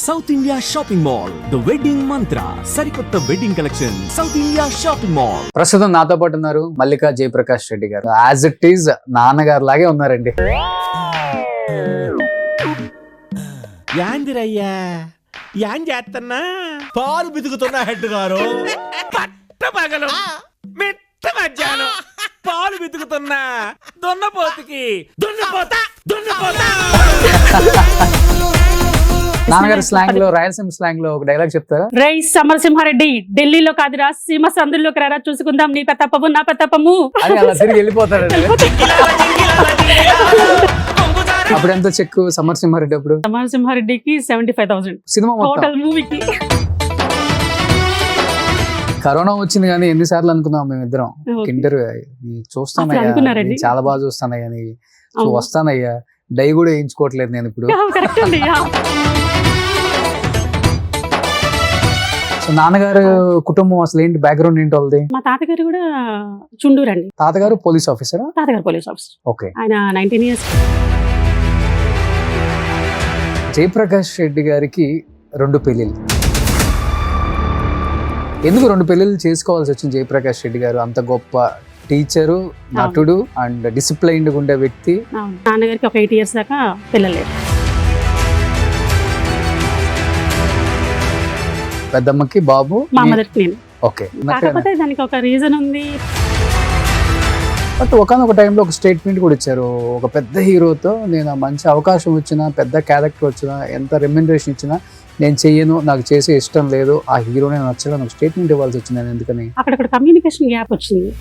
South India shopping mall the wedding మంత్ర సరికొత్త wedding collection south India shopping mall. ప్రస్తుతం నాతో పాటు ఉన్నారు మల్లికా జయప్రకాష్ రెడ్డి గారు. యాజ్ ఇట్ ఈజ్ నాన్నగారు లాగే ఉన్నారండి. యాందిరయ్యా యాం చేస్తున్నా పాలు బితుకుతున్నా హెడ్ గారు పట్ట పగలు మిట్ట మధ్యాహ్నం పాలు బితుకుతున్నా దున్నపోతుకి దున్నపోతా దున్నపోతా. నాన్నగారు స్లాంగ్ లో, రాయలసీమ స్లాంగ్ లో ఒక డైలాగ్ చెప్తారా? రై సమరసింహారెడ్డి, ఢిల్లీలో కాదురా సీమ సందుల్లోకి రారా, చూసుకుందాం నీ పెత్తప్పము నా పెత్తప్పము అని అలా తిరిగి వెళ్ళిపోతారండి. అప్పుడు ఎంత చెక్కు సమరసింహారెడ్డి? అప్పుడు సమరసింహారెడ్డికి 75,000 సినిమా టోటల్ మూవీకి. కరోనా వచ్చింది కానీ ఎన్నిసార్లు అనుకున్నాం మేమిద్దరం ఇంటర్వ్యూ చూస్తానయ్యా, అనుకున్నారండి? చాలా బాగా చూస్తానయ్యా, నీ వస్తానయ్యా, డై కూడా వేయించుకోవట్లేదు నేను ఇప్పుడు. సో నాన్నగారు కుటుంబం అసలు ఏంటి, బ్యాక్గ్రౌండ్ ఏంటి వాళ్ళది? మా తాతగారు కూడా చుండూరు అండి. తాతగారు పోలీస్ ఆఫీసరా? తాతగారు పోలీస్ ఆఫీసర్. ఓకే. ఆయన 19 years. జయప్రకాష్ రెడ్డి గారికి 2 పెళ్ళిళ్ళు. ఎందుకు 2 పెళ్ళిళ్ళు చేసుకోవాల్సి వచ్చింది? జయప్రకాష్ రెడ్డి గారు అంత గొప్ప టీచరు, నటుడు అండ్ డిసిప్లైన్డ్ ఉండే వ్యక్తి. నాన్నగారికి ఒక 8 years దాకా పిల్లలేరు. పెద్దమ్మకి బాబు, మా మదర్కి నేను. ఓకే. కాకపోతే దానికి ఒక రీజన్ ఉంది. బట్ ఒకనొక టైంలో ఒక స్టేట్మెంట్ కూడా ఇచ్చారు, ఒక పెద్ద హీరోతో నేను మంచి అవకాశం వచ్చినా, పెద్ద క్యారెక్టర్ వచ్చినా, ఎంత రెమ్యునరేషన్ ఇచ్చినా నేను చెయ్యను, నాకు చేసే ఇష్టం లేదు, ఆ హీరోనే నచ్చడం, ఒక స్టేట్మెంట్ ఇవ్వాల్సి వచ్చింది. నేను ఎందుకని అక్కడ కమ్యూనికేషన్ గ్యాప్ వచ్చింది.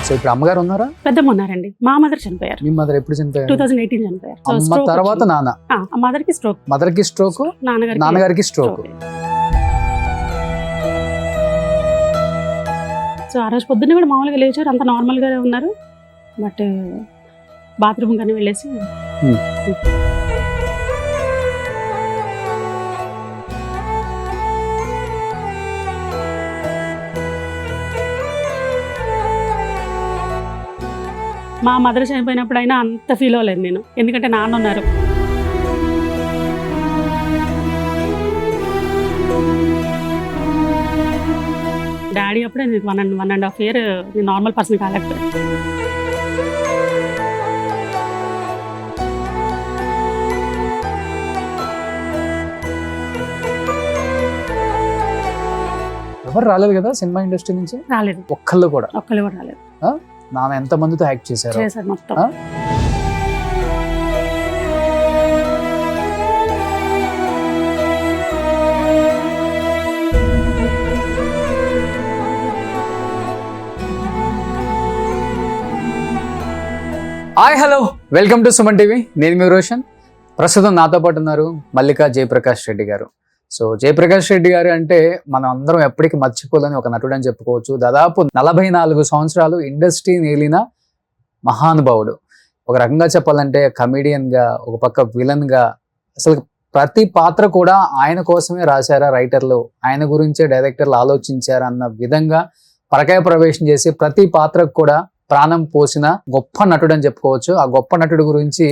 సో ఇప్పుడు అమ్మగారు ఉన్నారా? పెద్దమ్మ ఉన్నారండి. మా మదర్ చనిపోయారు. మీ మదర్ ఎప్పుడు చనిపోయారు? 2018 చనిపోయారు. అమ్మ తర్వాత నాన్న. మదర్కి స్ట్రోక్. మదర్కి స్ట్రోక్, నాన్నగారికి స్ట్రోక్. సో ఆ రోజు పొద్దున్నే కూడా మామూలుగా లేచారు, అంత నార్మల్గానే ఉన్నారు. బట్ బాత్రూమ్ కానీ వెళ్ళేసి మా మదర్ చనిపోయినప్పుడు అయినా అంత ఫీల్ అవ్వలేదు నేను, ఎందుకంటే నాన్న ఉన్నారు. డాడీ అప్పుడే 1.5 year నార్మల్ పర్సన్ కాలేకపోయారు. ఎవరు రాలేదు కదా సినిమా ఇండస్ట్రీ నుంచి? రాలేదు, ఒక్కళ్ళు కూడా రాలేదు. నాన్న ఎంత మందితో యాక్ట్ చేశారు మొత్తం. Hi hello, welcome to Suman TV. నేను మీ రోషన్. ప్రస్తుతం నాతో పాటు ఉన్నారు మల్లికా జయప్రకాష్ రెడ్డి గారు. సో జయప్రకాష్ రెడ్డి గారు అంటే మనం అందరం ఎప్పటికీ మర్చిపోలేని ఒక నటుడు అని చెప్పుకోవచ్చు. దాదాపు 44 సంవత్సరాలు ఇండస్ట్రీని ఏలిన మహానుభావుడు. ఒక రకంగా చెప్పాలంటే కమెడియన్గా, ఒక పక్క విలన్గా, అసలు ప్రతి పాత్ర కూడా ఆయన కోసమే రాశారా రైటర్లు, ఆయన గురించే డైరెక్టర్లు ఆలోచించారా అన్న విధంగా పరకాయ ప్రవేశం చేసి ప్రతి పాత్రకు కూడా ప్రాణం పోసిన గొప్ప నటుడు అని చెప్పుకోవచ్చు. ఆ గొప్ప నటుడు గురించి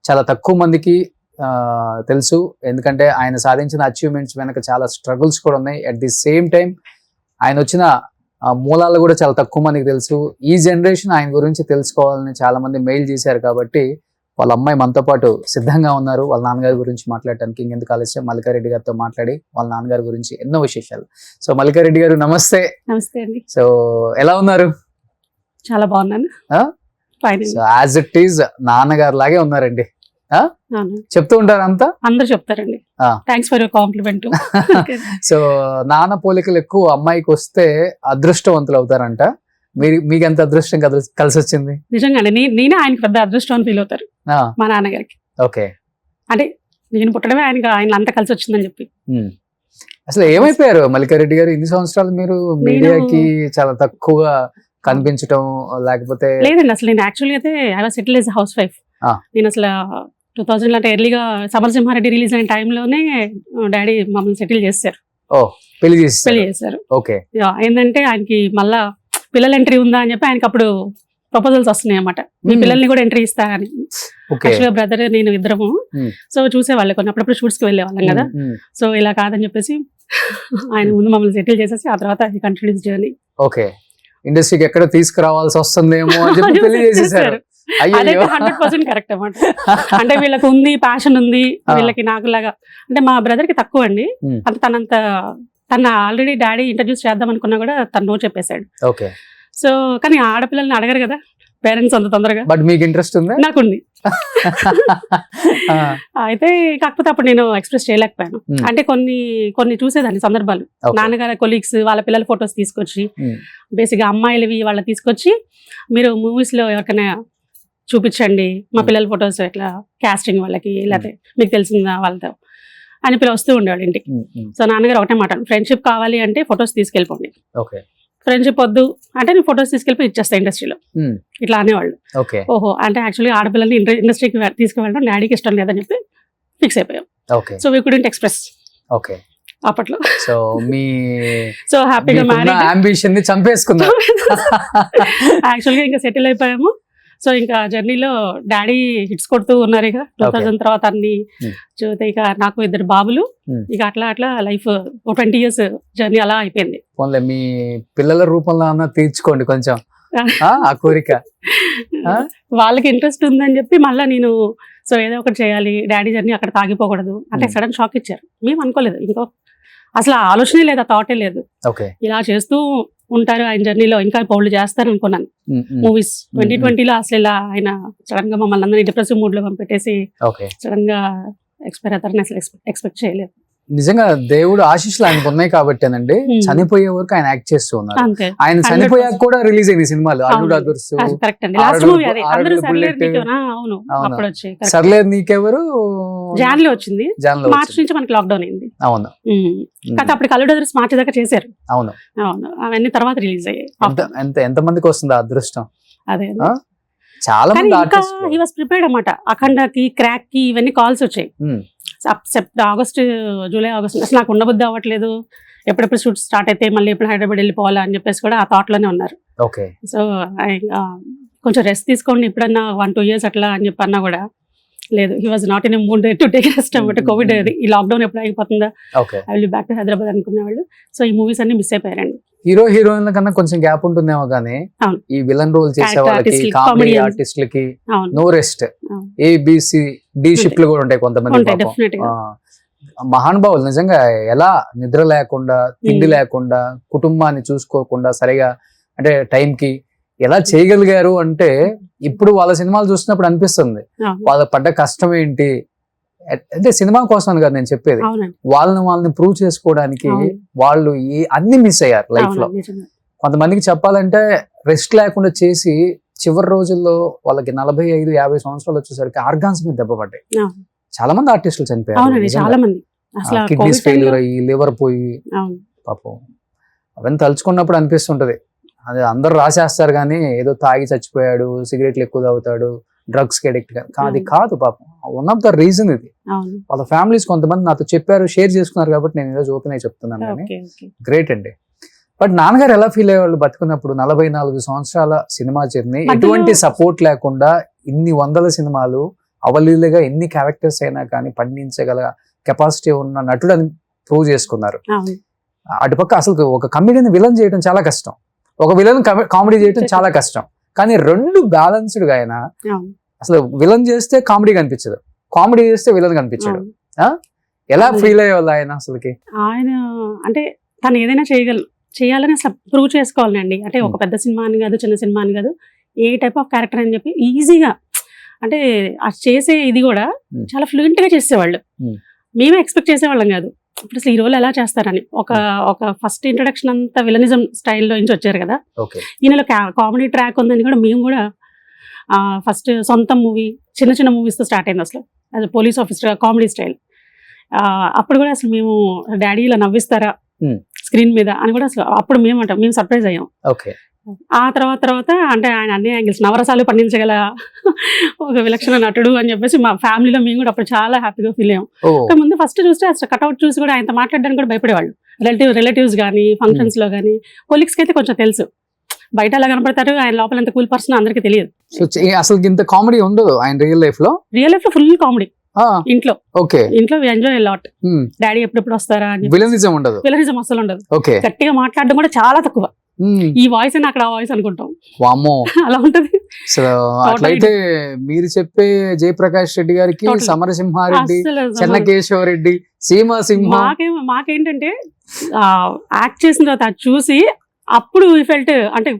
చాలా తక్కువ మందికి తెలుసు, ఎందుకంటే ఆయన సాధించిన అచీవ్మెంట్స్ వెనక చాలా స్ట్రగుల్స్ కూడా ఉన్నాయి. అట్ ది సేమ్ టైం ఆయన వచ్చిన మూలాలు కూడా చాలా తక్కువ మందికి తెలుసు. ఈ జనరేషన్ ఆయన గురించి తెలుసుకోవాలని చాలా మంది మెయిల్ చేశారు. కాబట్టి వాళ్ళ అమ్మాయి మనతో పాటు సిద్ధంగా ఉన్నారు వాళ్ళ నాన్నగారి గురించి మాట్లాడటానికి. ఇంకెందుకు ఆలస్యం, మల్లికారెడ్డి గారితో మాట్లాడి వాళ్ళ నాన్నగారి గురించి ఎన్నో విశేషాలు. సో మల్లికారెడ్డి గారు నమస్తే. నమస్తే అండి. సో ఎలా ఉన్నారు? చాలా బాగున్నాను. యాజ్ ఇట్ ఈజ్ నాన్నగారు లాగే ఉన్నారండి. చెప్తూ ఉంటారు అంతా, అందరు చెప్తారండి. Thanks for your compliment. So నాన్న పోలికలు ఎక్కువ అమ్మాయికి వస్తే అదృష్టవంతులు అవుతారంట. మీకు ఎంత అదృష్టం కలిసి వచ్చింది? నిజంగానే నేనే ఆయనకి పెద్ద అదృష్టం అని ఫీల్ అవుతారు మా నాన్నగారికి. ఓకే. అంటే నేను పుట్టడమే ఆయన అంతా కలిసి వచ్చిందని చెప్పి. అసలు ఏమైపోయారు మల్లికారెడ్డి గారు? ఇన్ని సంవత్సరాలు మీరు మీడియాకి చాలా తక్కువగా కనిపించడం, లేకపోతే? లేదండి, అసలు నేను యాక్చువల్గా అయితే I was settle as house wife. నేను అసలు 2000 అంటే ఎర్లీగా సమరసింహారెడ్డి రిలీజ్ అయిన టైంలోనే డాడీ మమ్మల్ని సెటిల్ చేశారు. పెళ్లి చేశారు. ఓకే. ఏంటంటే ఆయనకి మళ్ళా పిల్లల ఎంట్రీ ఉందా అని చెప్పి ఆయనకి అప్పుడు ప్రపోజల్స్ వస్తున్నాయి అన్నమాట. మీ పిల్లల్ని కూడా ఎంట్రీ ఇస్తా అని. ఓకే యాక్చువల్గా బ్రదర్ నేను ఇద్దరము సో చూసేవాళ్ళు కొన్ని అప్పుడప్పుడు షూట్స్ కి వెళ్ళేవాళ్ళం కదా. సో ఇలా కాదని చెప్పేసి ఆయన ముందు మమ్మల్ని సెటిల్ చేసేసి ఆ తర్వాత కంటిన్యూస్ జర్నీ. ఓకే ఇండస్ట్రీకి ఎక్కడ తీసుకురావాల్సి వస్తుందేమో అని చెప్పి పెళ్లి చేసేసారు. అదైతే 100% కరెక్ట్ అన్నమాట. అంటే వీళ్ళకి ఉంది, ప్యాషన్ ఉంది, వీళ్ళకి నాకులాగా. అంటే మా బ్రదర్ కి తక్కువ అండి, అంటే తన ఆల్రెడీ డాడీ ఇంట్రడ్యూస్ చేద్దాం అనుకున్నా కూడా తను నో చెప్పేశాడు. ఓకే సో కానీ ఆడపిల్లల్ని అడగరు కదా పేరెంట్స్ అంత తొందరగా. బట్ మీకు ఇంట్రెస్ట్ ఉందా? నాకుంది. అయితే కాకపోతే అప్పుడు నేను ఎక్స్ప్రెస్ చేయలేకపోయాను. అంటే కొన్ని చూసేదాన్ని సందర్భాలు. నాన్నగారి కొలీగ్స్ వాళ్ళ పిల్లల ఫొటోస్ తీసుకొచ్చి బేసిక్ గా అమ్మాయిలవి వాళ్ళ తీసుకొచ్చి మీరు మూవీస్ లో ఎవరికైనా చూపించండి మా పిల్లల ఫొటోస్ ఎట్లా కాస్టింగ్ వాళ్ళకి లేకపోతే మీకు తెలిసిందా వాళ్ళతో అని పిల్లలు వస్తూ ఉండేవాళ్ళు ఇంటికి. సో నాన్నగారు ఒకటే మాట, ఫ్రెండ్షిప్ కావాలి అంటే ఫొటోస్ తీసుకెళ్ళిపోండి, ఫ్రెండ్షిప్ వద్దు అంటే నేను ఫొటోస్ తీసుకెళ్ళి ఇచ్చేస్తా ఇండస్ట్రీలో, ఇట్లా అనేవాళ్ళు. ఓహో అంటే యాక్చువల్లీ ఆడపిల్లల్ని ఇండస్ట్రీకి తీసుకువెళ్ళడం డాడీకి ఇష్టం లేదని చెప్పి ఫిక్స్ అయిపోయాం. సో వీ కుడెంట్ ఎక్స్ప్రెస్ అప్పట్లో. సో మీ సో హ్యాపీగా మ్యారేజ్ అంబిషన్ ని చంపేసుకున్నారు. యాక్చువల్గా ఇంకా సెటిల్ అయిపోయాము. సో ఇంకా జర్నీలో డాడీ హిట్స్ కొడుతూ ఉన్నారు. ఇక 2000 తర్వాత అన్ని చూస్తే ఇక నాకు 2 బాబులు, ఇక అట్లా లైఫ్ 20 years జర్నీ అలా అయిపోయింది. మీ పిల్లల రూపంలో అన్న తీర్చుకోండి కొంచెం ఆ కోరిక. వాళ్ళకి ఇంట్రెస్ట్ ఉందని చెప్పి మళ్ళీ నేను సో ఏదో ఒకటి చేయాలి, డాడీ జర్నీ అక్కడ తాగిపోకూడదు అంటే సడన్ షాక్ ఇచ్చారు. మేము అనుకోలేదు, ఇంకో అసలు ఆలోచనే లేదు, ఆ థాటే లేదు. ఇలా చేస్తూ ఉంటారు ఆయన జర్నీలో, ఇంకా పౌళ్ళు చేస్తారు అనుకున్నాను. మూవీస్ 2020లో అసలు ఇలా ఆయన సడన్ గా మమ్మల్ని అందరినీ డిప్రెసివ్ మూడ్ లో పంపెట్టేసి సడన్ గా ఎక్స్పైర్ అవుతారని అసలు ఎక్స్పెక్ట్ చేయలేదు. నిజంగా దేవుడు ఆశీస్సులు ఆయనకు ఉన్నాయి కాబట్టేనండి చనిపోయే వరకు ఆయన యాక్ట్ చేస్తూ ఉన్నారు. ఆయన చనిపోయాక కూడా రిలీజ్ అయింది సినిమాలు. అల్లుడు అదుర్స్, సర్లేదు నీకెవరు జాన్ లో వచ్చింది, మార్చ్ నుంచి మనకి లాక్డౌన్ అయింది. అవును కాకపోతే అప్పటికి అల్లుడు అదుర్స్ మార్చి దాకా చేశారు. అవును అవును అవన్నీ తర్వాత రిలీజ్ అయ్యాయి. ఎంత మందికి వస్తుంది అదృష్టం. అదే చాలా మంది ఆర్టిస్టులు హి వాస్ ప్రిపేర్డ్ అన్నమాట. అఖండకి, క్రాక్ కి ఇవన్నీ కాల్స్ వచ్చాయి. ఆగస్ట్, జూలై, ఆగస్ట్ అసలు నాకు ఉండబుద్ధి అవ్వట్లేదు, ఎప్పుడెప్పుడు షూట్ స్టార్ట్ అయితే మళ్ళీ ఎప్పుడు హైదరాబాద్ వెళ్ళిపోవాలా అని చెప్పేసి కూడా ఆ థాట్ లోనే ఉన్నారు. సో కొంచెం రెస్ట్ తీసుకోండి ఎప్పుడన్నా 1-2 years అట్లా అని చెప్పి అన్నా కూడా లేదు. He was not in mood to take rest అన్నమాట. కోవిడ్ ఈ లాక్డౌన్ ఎప్పుడు అయిపోతుందా, I will back to Hyderabad అనుకునేవాళ్ళు. సో ఈ మూవీస్ అన్ని మిస్ అయిపోయారండి. హీరో హీరోయిన్ల కన్నా కొంచెం గ్యాప్ ఉంటుందేమో కానీ ఈ విలన్ రోల్ చేసే వాళ్ళకి, కామెడీ ఆర్టిస్టులకి నో రెస్ట్. ABCD షిఫ్ట్లు కూడా ఉంటాయి కొంతమంది. మహానుభావులు నిజంగా ఎలా నిద్ర లేకుండా, తిండి లేకుండా, కుటుంబాన్ని చూసుకోకుండా సరిగా అంటే టైంకి ఎలా చేయగలిగారు అంటే ఇప్పుడు వాళ్ళ సినిమాలు చూసినప్పుడు అనిపిస్తుంది వాళ్ళ పడ్డ కష్టం ఏంటి. అంటే సినిమా కోసం అని కాదు నేను చెప్పేది, వాళ్ళని ప్రూవ్ చేసుకోవడానికి వాళ్ళు అన్ని మిస్ అయ్యారు లైఫ్ లో. కొంతమందికి చెప్పాలంటే రెస్ట్ లేకుండా చేసి చివరి రోజుల్లో వాళ్ళకి 45-50 సంవత్సరాలు వచ్చేసరికి ఆర్గాన్స్ మీద దెబ్బ పడ్డాయి. చాలా మంది ఆర్టిస్టులు చనిపోయారు, కిడ్నీస్ ఫెయిల్యూర్ అయ్యి, లివర్ పోయి. పాపం అవన్నీ తలుచుకున్నప్పుడు అనిపిస్తుంటది అది అందరు రాసేస్తారు కానీ ఏదో తాగి చచ్చిపోయాడు, సిగరెట్లు ఎక్కువ తాగుతాడు, డ్రగ్స్ కి అడిక్ట్ కాదు కాదు పాపం. వన్ ఆఫ్ ద రీజన్ ఇది. వాళ్ళ ఫ్యామిలీస్ కొంతమంది నాతో చెప్పారు, షేర్ చేసుకున్నారు కాబట్టి నేను ఈరోజు ఓపెన్ అయి చెప్తున్నాను. కానీ గ్రేట్ అండి. బట్ నాన్నగారు ఎలా ఫీల్ అయ్యేవాళ్ళు బతుకున్నప్పుడు? 44 సంవత్సరాల సినిమా జర్నీ, ఎటువంటి సపోర్ట్ లేకుండా ఇన్ని 100 సినిమాలు అవలీలుగా ఎన్ని క్యారెక్టర్స్ అయినా కానీ పండించగల కెపాసిటీ ఉన్న నటుడు అని ప్రూవ్ చేసుకున్నారు. అటుపక్క అసలు ఒక కమెడీని విలన్ చేయడం చాలా కష్టం, ఒక విలన్ కామెడీ చేయడం చాలా కష్టం. కానీ 2 బ్యాలెన్స్డ్ గా ఆయన అసలు విలన్ చేస్తే కామెడీ కనిపించదు, కామెడీ చేస్తే విలన్ కనిపించదు. ఎలా ఫీల్ అయ్యేవాళ్ళు ఆయన అసలుకి? ఆయన అంటే తను ఏదైనా చేయాలని అసలు ప్రూవ్ చేసుకోవాలండి. అంటే ఒక పెద్ద సినిమా అని కాదు, చిన్న సినిమా అని కాదు, ఏ టైప్ ఆఫ్ క్యారెక్టర్ అని చెప్పి ఈజీగా అంటే చేసే ఇది కూడా చాలా ఫ్లూయెంట్ గా చేసేవాళ్ళు. మేమే ఎక్స్పెక్ట్ చేసేవాళ్ళం కాదు ఇప్పుడు అసలు ఈ రోల్ ఎలా చేస్తారని. ఒక ఫస్ట్ ఇంట్రడక్షన్ అంతా విలనిజం స్టైల్లో నుంచి వచ్చారు కదా, ఈయనలో కామెడీ ట్రాక్ ఉందని కూడా మేము కూడా ఫస్ట్ సొంత మూవీ, చిన్న మూవీస్తో స్టార్ట్ అయింది అసలు. అది పోలీస్ ఆఫీసర్ కామెడీ స్టైల్. అప్పుడు కూడా అసలు మేము డాడీ ఇలా నవ్విస్తారా స్క్రీన్ మీద అని కూడా అసలు అప్పుడు మేము సర్ప్రైజ్ అయ్యాం. ఆ తర్వాత అంటే ఆయన అన్ని యాంగిల్స్ నవరసాలు పండించగల ఒక విలక్షణ నటుడు అని చెప్పేసి మా ఫ్యామిలీలో మేము కూడా అప్పుడు చాలా హ్యాపీగా ఫీల్ అయ్యాం. ముందు ఫస్ట్ చూస్తే అసలు కట్అవుట్ చూసి కూడా ఆయనతో మాట్లాడడానికి కూడా భయపడేవాళ్ళు. రిలేటివ్స్ కానీ ఫంక్షన్స్ లో కానీ, కొలీగ్స్కి అయితే కొంచెం తెలుసు బయట అలా కనపడతారు, ఆయన లోపల ఎంత కూల్ పర్సన్ అందరికీ తెలియదు. సో అసలు ఇంత కామెడీ ఉండదు ఆయన రియల్ లైఫ్ లో. రియల్ లైఫ్ లో ఫుల్ కామెడీ. ఇంట్లో ఓకే, ఇంట్లో ఎంజాయ్ లాట్. డాడీ ఎప్పుడెప్పుడు వస్తారా అని. విలనిజం ఉండదు, విలనిజం అసలు ఉండదు. ఓకే, గట్టిగా మాట్లాడడం కూడా చాలా తక్కువ. ఈ వాయిస్ అని అక్కడ ఆ వాయిస్ అనుకుంటాం, వామ్మో అలా ఉంటది. సో అట్లయితే మీరు చెప్పే జయప్రకాష్ రెడ్డి గారికి సమరసింహారెడ్డి, చెన్నకేశవరెడ్డి, సీమాసింహ మాకేంటంటే యాక్ట్ చేసిన తర్వాత అది చూసి అప్పుడు ఫెల్ట్ అంటే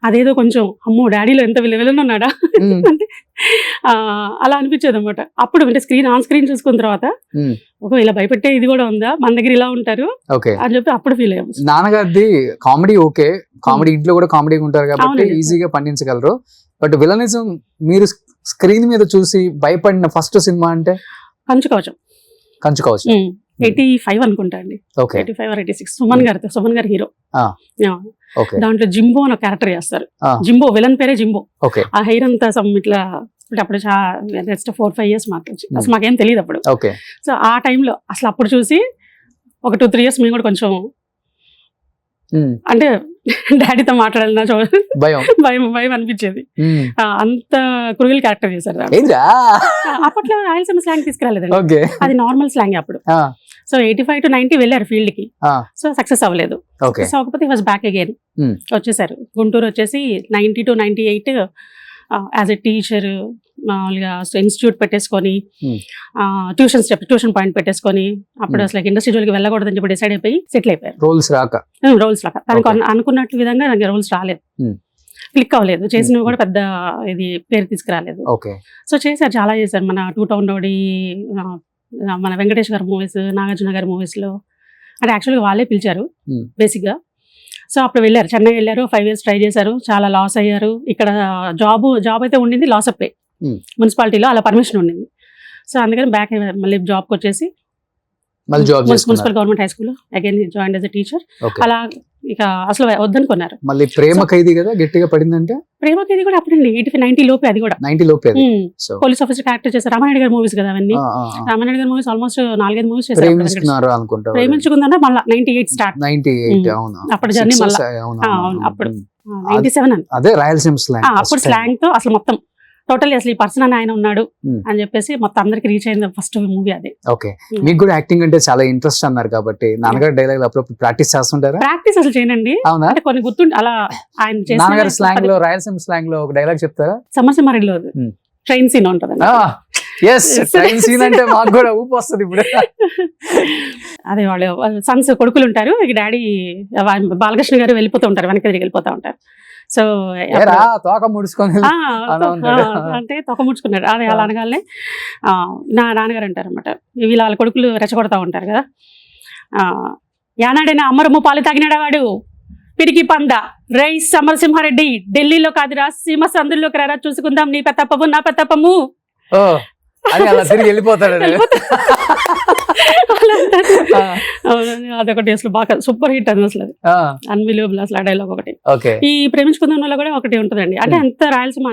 అదేదో కొంచెం అమ్మో డాడీలో ఎంత విలువలను ఉన్నాడా అంటే అలా అనిపించేది అనమాట. అప్పుడు అంటే ఆన్ స్క్రీన్ చూసుకున్న తర్వాత ఒక ఇలా భయపెట్టే ఇది కూడా ఉందా మన దగ్గర ఇలా ఉంటారు అని చెప్పి అప్పుడు ఫీల్ అయ్యాము. నాన్నగారిది కామెడీ ఓకే, కామెడీ ఇంట్లో కూడా కామెడీ ఉంటారు కాబట్టి ఈజీగా పండించగలరు. బట్ విలనిజం మీరు స్క్రీన్ మీద చూసి భయపడిన ఫస్ట్ సినిమా అంటే కంచుకవచం. 85 అనుకుంటా అండి, 85 or 86. సుమన్ గారి హీరో. దాంట్లో జింబో అని క్యారెక్టర్ చేస్తారు. జింబో విలన్ పేరే జింబో. ఆ హెయిర్ అంతా ఇట్లా అప్పుడు 4-5 years మాకు అసలు మాకేం తెలియదు అప్పుడు. సో ఆ టైంలో అసలు అప్పుడు చూసి ఒక 2-3 years మేము కూడా కొంచెం అంటే డాడీతో మాట్లాడాలన్నా భయం అనిపించేది. అంత క్రూయల్ క్యారెక్టర్ చేశారు. అప్పట్లో రాయలసీమ స్లాంగ్ తీసుకురాలేదండి, అది నార్మల్ స్లాంగ్ అప్పుడు. సో 85 to 90 వెళ్ళారు ఫీల్డ్ కి. సో సక్సెస్ అవ్వలేదు. సో కాకపోతే వాజ్ బ్యాక్ అగైన్ వచ్చేసారు. గుంటూరు వచ్చేసి 90 to 98 యాజ్ ఎ టీచర్ మామూలుగా ఇన్స్టిట్యూట్ పెట్టేసుకొని ట్యూషన్ పాయింట్ పెట్టేసుకొని అప్పుడు అసలు ఇండస్ట్రీ జోలికి వెళ్ళకూడదని చెప్పి డిసైడ్ అయిపోయి సెటిల్ అయిపోయారు. రోల్స్ రాక తనకు అనుకున్నట్టు విధంగా నాకు రోల్స్ రాలేదు, క్లిక్ అవ్వలేదు, చేసినవి కూడా పెద్ద ఇది పేరు తీసుకురాలేదు. సో చేశారు, చాలా చేశారు. మన 2 Town Rowdy, మన వెంకటేష్ గారి మూవీస్, నాగార్జున గారి మూవీస్ లో అంటే యాక్చువల్గా వాళ్ళే పిలిచారు బేసిక్ గా. సో అప్పుడు వెళ్ళారు, చెన్నై వెళ్ళారు, 5 years ట్రై చేశారు, చాలా లాస్ అయ్యారు. ఇక్కడ జాబ్ అయితే ఉండింది, లాస్ అప్ మున్సిపాలిటీలో అలా పర్మిషన్ ఉండింది. సో అందుకని బ్యాక్ మళ్ళీ జాబ్కి వచ్చేసి municipal government high school again join as a teacher. అలా ఇక అసలు వద్దనుకున్నారు. మళ్ళీ ప్రేమ ఖైదీ కదా గట్టిగా పడిందంటే, ప్రేమ ఖైదీ కూడా అప్పుడండి 85-90 లోపే, అది కూడా 90 లోపే. పోలీస్ ఆఫీసర్ క్యారెక్టర్ చేశారు. రామానాయుడు గారి మూవీస్ కదా అవన్నీ. రామానాయుడు గారి మూవీస్ ఆల్మోస్ట్ 4-5 మూవీస్ చేశారు. ప్రేమించుకుందా మళ్ళీ 98 స్టార్ట్. 98 అప్పుడు జర్నీ మళ్ళీ అప్పుడు 97 అదే రాయలసీమ స్లాంగ్. అప్పుడు స్లాంగ్ తో అసలు మొత్తం టోటల్లీ అసలు ఈ పర్సన్ అని ఆయన ఉన్నాడు అని చెప్పేసి మొత్తం అందరికి రీచ్ అయింది ఫస్ట్ మూవీ అదే. ఓకే, మీకు కూడా యాక్టింగ్ అంటే చాలా ఇంట్రెస్ట్ అన్నారు కాబట్టి నాన్నగారు డైలాగ్ అప్పుడప్పుడు ప్రాక్టీస్ చేస్తుంటారా? ప్రాక్టీస్ అసలు చేయనండి, అంటే కొన్ని గుర్తుండి అలా ఆయన నాన్నగారి స్లాంగ్ లో, రాయలసీమ స్లాంగ్ లో ఒక డైలాగ్ చెప్తారా? సమరసింహారెడ్డిలో ట్రైన్ సీన్ ఉంటది. ట్రైన్ సీన్ అంటే మాకు కూడా ఊపు వస్తుంది ఇప్పుడు. అదే వాళ్ళు సన్స్ కొడుకులు ఉంటారు, ఇక డాడీ బాలకృష్ణ గారు వెళ్ళిపోతూ ఉంటారు, వెనక్కి తిరిగి వెళ్ళిపోతా ఉంటారు. సో తోక ముడుచుకొని అంటే తోక ముడుచుకున్నాడు అదే అలా అనగానే నా నాన్నగారు అంటారు అనమాట, వీళ్ళ కొడుకులు రెచ్చగొడతా ఉంటారు కదా, యానాడైనా అమ్మరమ్మ పాలు తాగినాడా వాడు పిరికి పంద రైస్ సమరసింహారెడ్డి, ఢిల్లీలో కాదురా సీమ సందుల్లోకి రారా చూసుకుందాం నీ పెత్తప్పము నా పెత్తప్పము తిరిగి వెళ్ళిపోతాడు. అదొకటి అసలు బాగా సూపర్ హిట్ అది, అసలు అది అన్బిలీవబుల్ అసలు ఆ డైలాగ్ ఒకటి. ఈ ప్రేమించుకుందాంలో కూడా ఒకటి ఉంటుందండి, అంటే అంత రాయలసీమ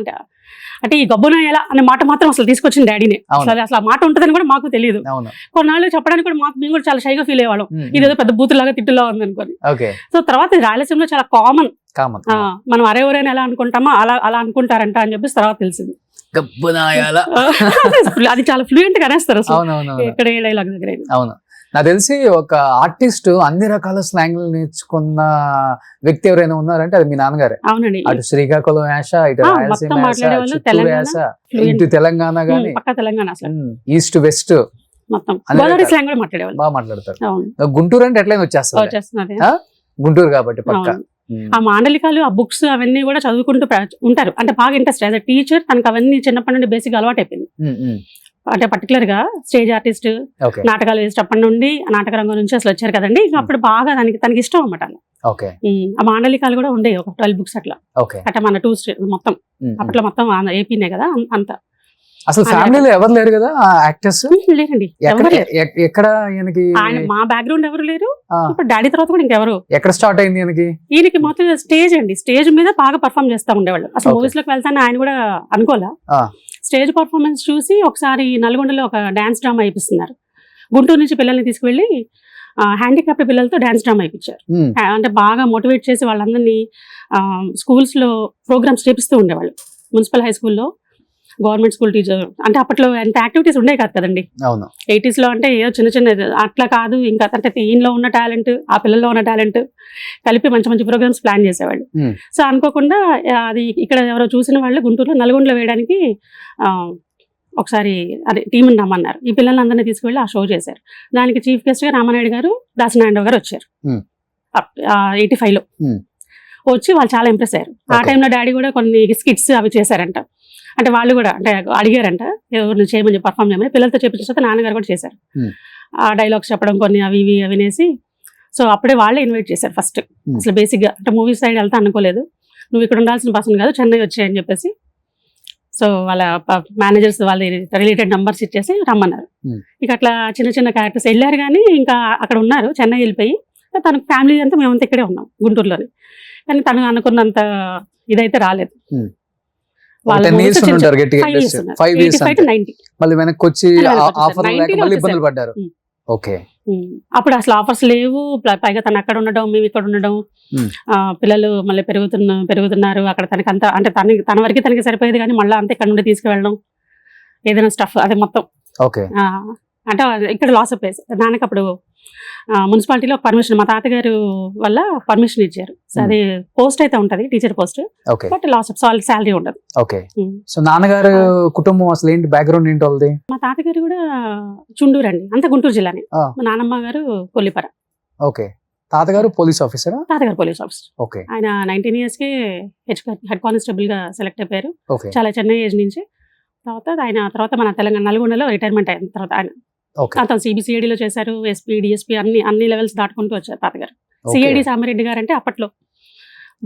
అంటే ఈ గబ్బున ఎలా అనే మాట మాత్రం అసలు తీసుకొచ్చిన డాడీనే. అసలు ఆ మాట ఉంటుందని కూడా మాకు తెలియదు. కొన్నాళ్ళు చెప్పడానికి కూడా మేము కూడా చాలా షైగా ఫీల్ అయ్యేవాళ్ళం, ఇదేదో పెద్ద బూతులాగా తిట్టులా ఉంది అనుకోని. సో తర్వాత రాయలసీమలో చాలా కామన్, మనం అరెవరైనా ఎలా అనుకుంటామో అలా అనుకుంటారంట అని చెప్పేసి తర్వాత తెలిసింది. అది చాలా ఫ్లూయెంట్ గా అనేస్తారు అసలు ఎక్కడ ఏ డైలాగ్ దగ్గర. అవును, నాకు తెలిసి ఒక ఆర్టిస్ట్ అన్ని రకాల స్లాంగ్లు నేర్చుకున్న వ్యక్తి ఎవరైనా ఉన్నారంటే అది మీ నాన్నగారే. అవునండి, అటు శ్రీకాకుళం యాస, ఇటు రాయలసీమ యాస, ఇటు తెలంగాణ గానీ ఈస్ట్ వెస్ట్ మొత్తం గోదావరి స్లాంగ్ కూడా మాట్లాడేవాళ్ళు, బాగా మాట్లాడతారు. గుంటూరు అంటే ఎట్లయినా వచ్చేస్తారు, గుంటూరు కాబట్టి పక్క. ఆ మాండలికాలు, ఆ బుక్స్ అవన్నీ కూడా చదువుకుంటూ ఉంటారు, అంటే బాగా ఇంట్రెస్ట్. యాజ్ అ టీచర్ తనకు అవన్నీ చిన్నప్పటి నుండి బేసిక్ అలవాటు అయిపోయింది. అంటే పర్టికులర్ గా స్టేజ్ ఆర్టిస్ట్, నాటకాలు వేసేటప్పటి నుండి నాటక రంగం నుంచి అసలు వచ్చారు కదండి, అప్పుడు బాగా తనకి ఇష్టం అన్నమాట. ఆ మాండలికాలు కూడా ఉండే ఒక 12 books అట్లా, అంటే మన 2 states మొత్తం అప్పట్లో మొత్తం ఏపీనే కదా అంతా. అసలు ఫ్యామిలీలో ఎవరు లేరు కదా యాక్టర్స్? లేరండి, ఎక్కడ మా బ్యాక్గ్రౌండ్ ఎవరు లేరు. ఇప్పుడు డాడీ తర్వాత కూడా ఇంకెవరు. ఎక్కడ స్టార్ట్ అయింది ఈయనకి మొత్తం స్టేజ్ అండి, స్టేజ్ మీద బాగా పర్ఫామ్ చేస్తా ఉండేవాళ్ళు. అసలు మూవీస్ లోకి వెళ్తాను ఆయన కూడా అనుకోలే. స్టేజ్ పర్ఫార్మెన్స్ చూసి ఒకసారి నల్గొండలో ఒక డాన్స్ డ్రామా అయిపిస్తున్నారు. గుంటూరు నుంచి పిల్లల్ని తీసుకువెళ్ళి హ్యాండిక్యాప్డ్ పిల్లలతో డాన్స్ డ్రామా ఇప్పించారు. అంటే బాగా మోటివేట్ చేసి వాళ్ళందరినీ స్కూల్స్లో ప్రోగ్రామ్స్ చేపిస్తూ ఉండేవాళ్ళు. మున్సిపల్ హై స్కూల్లో గవర్నమెంట్ స్కూల్ టీచర్ అంటే అప్పట్లో ఎంత యాక్టివిటీస్ ఉండే కాదు కదండి. అవును 80s లో అంటే ఏదో చిన్న చిన్న అట్లా కాదు, ఇంకా అంటే ఈయనలో ఉన్న టాలెంట్ ఆ పిల్లల్లో ఉన్న టాలెంట్ కలిపి మంచి మంచి ప్రోగ్రామ్స్ ప్లాన్ చేసేవాళ్ళు. సో అనుకోకుండా అది ఇక్కడ ఎవరో చూసిన వాళ్ళు గుంటూరులో నల్గొండలో వేయడానికి ఒకసారి అదే టీంని రమ్మన్నారు. ఈ పిల్లలందరినీ తీసుకువెళ్ళి ఆ షో చేశారు. దానికి చీఫ్ గెస్ట్ గా రామానాయుడు గారు, దాసనారాయణ గారు వచ్చారు 85 లో. వచ్చి వాళ్ళు చాలా ఇంప్రెస్ అయ్యారు. ఆ టైంలో డాడీ కూడా కొన్ని స్కిట్స్ అవి చేశారంట. అంటే వాళ్ళు కూడా అంటే అడిగారంట ఎవరిని చేయమని పర్ఫామ్ చేయమని. పిల్లలతో చేపించిన నాన్నగారు కూడా చేశారు. ఆ డైలాగ్స్ చెప్పడం కొన్ని అవి ఇవి వినేసి సో అప్పుడే వాళ్ళే ఇన్వైట్ చేశారు ఫస్ట్. అసలు బేసిక్గా అంటే మూవీ సైడ్ వెళ్తా అనుకోలేదు. నువ్వు ఇక్కడ ఉండాల్సిన పర్సన్ కాదు, చెన్నై వచ్చాయని చెప్పేసి సో వాళ్ళ మేనేజర్స్ వాళ్ళ రిలేటెడ్ నంబర్స్ ఇచ్చేసి రమ్మన్నారు. ఇక అట్లా చిన్న చిన్న క్యారెక్టర్స్ వెళ్ళారు. కానీ ఇంకా అక్కడ ఉన్నారు, చెన్నై వెళ్ళిపోయి తన ఫ్యామిలీ అంతా మేమంతా ఇక్కడే ఉన్నాం గుంటూరులోనే. కానీ తను అనుకున్నంత ఇదైతే రాలేదు. మళ్ళీ వెనక్కి వచ్చి ఇబ్బందులు పడ్డారు. ఓకే అప్పుడు అసలు ఆఫర్స్ లేవు. పైగా తను అక్కడ ఉండడం మేము ఇక్కడ ఉండడం, పిల్లలు మళ్ళీ పెరుగుతున్నారు. అక్కడ తనకి అంతా అంటే తన వరకు తనకి సరిపోయేది. కానీ మళ్ళీ అంతా ఇక్కడ నుండి తీసుకువెళ్ళడం ఏదైనా స్టఫ్ అదే మొత్తం. ఓకే అంటే ఇక్కడ లాస్ ఆఫ్ ప్లేస్. నాన్నకి అప్పుడు మున్సిపాలిటీలో పర్మిషన్ మా తాతగారు వల్ల పర్మిషన్ ఇచ్చారు. సో అది పోస్ట్ అయితే ఉంటది, teacher post, but loss of salary ఉండదు. ఓకే సో నాన్నగారు కుటుంబం అసలు ఏంటి, బ్యాక్గ్రౌండ్ ఏంటి వాళ్ళది? మా తాతగారు కూడా చుండూరు అండి, అంత గుంటూరు జిల్లానే. మా నాన్నమ్మ గారు కొల్లిపర. ఓకే తాతగారు పోలీస్ ఆఫీసరా? తాతగారు పోలీస్ ఆఫీసర్. ఓకే ఆయన 19 years కే హెడ్ కానిస్టేబుల్ గా సెలెక్ట్ అయిపోయారు. చాలా చిన్న ఏజ్ నుంచి. తర్వాత మన తెలంగాణ నల్గొండలో రిటైర్మెంట్ అయిన తర్వాత ఆయన అతను సిబిసిఐడిలో చేశారు. ఎస్పీ డిఎస్పీ అన్ని లెవెల్స్ దాటుకుంటూ వచ్చారు తాతగారు. సిఐడి సామిరెడ్డి గారు అంటే అప్పట్లో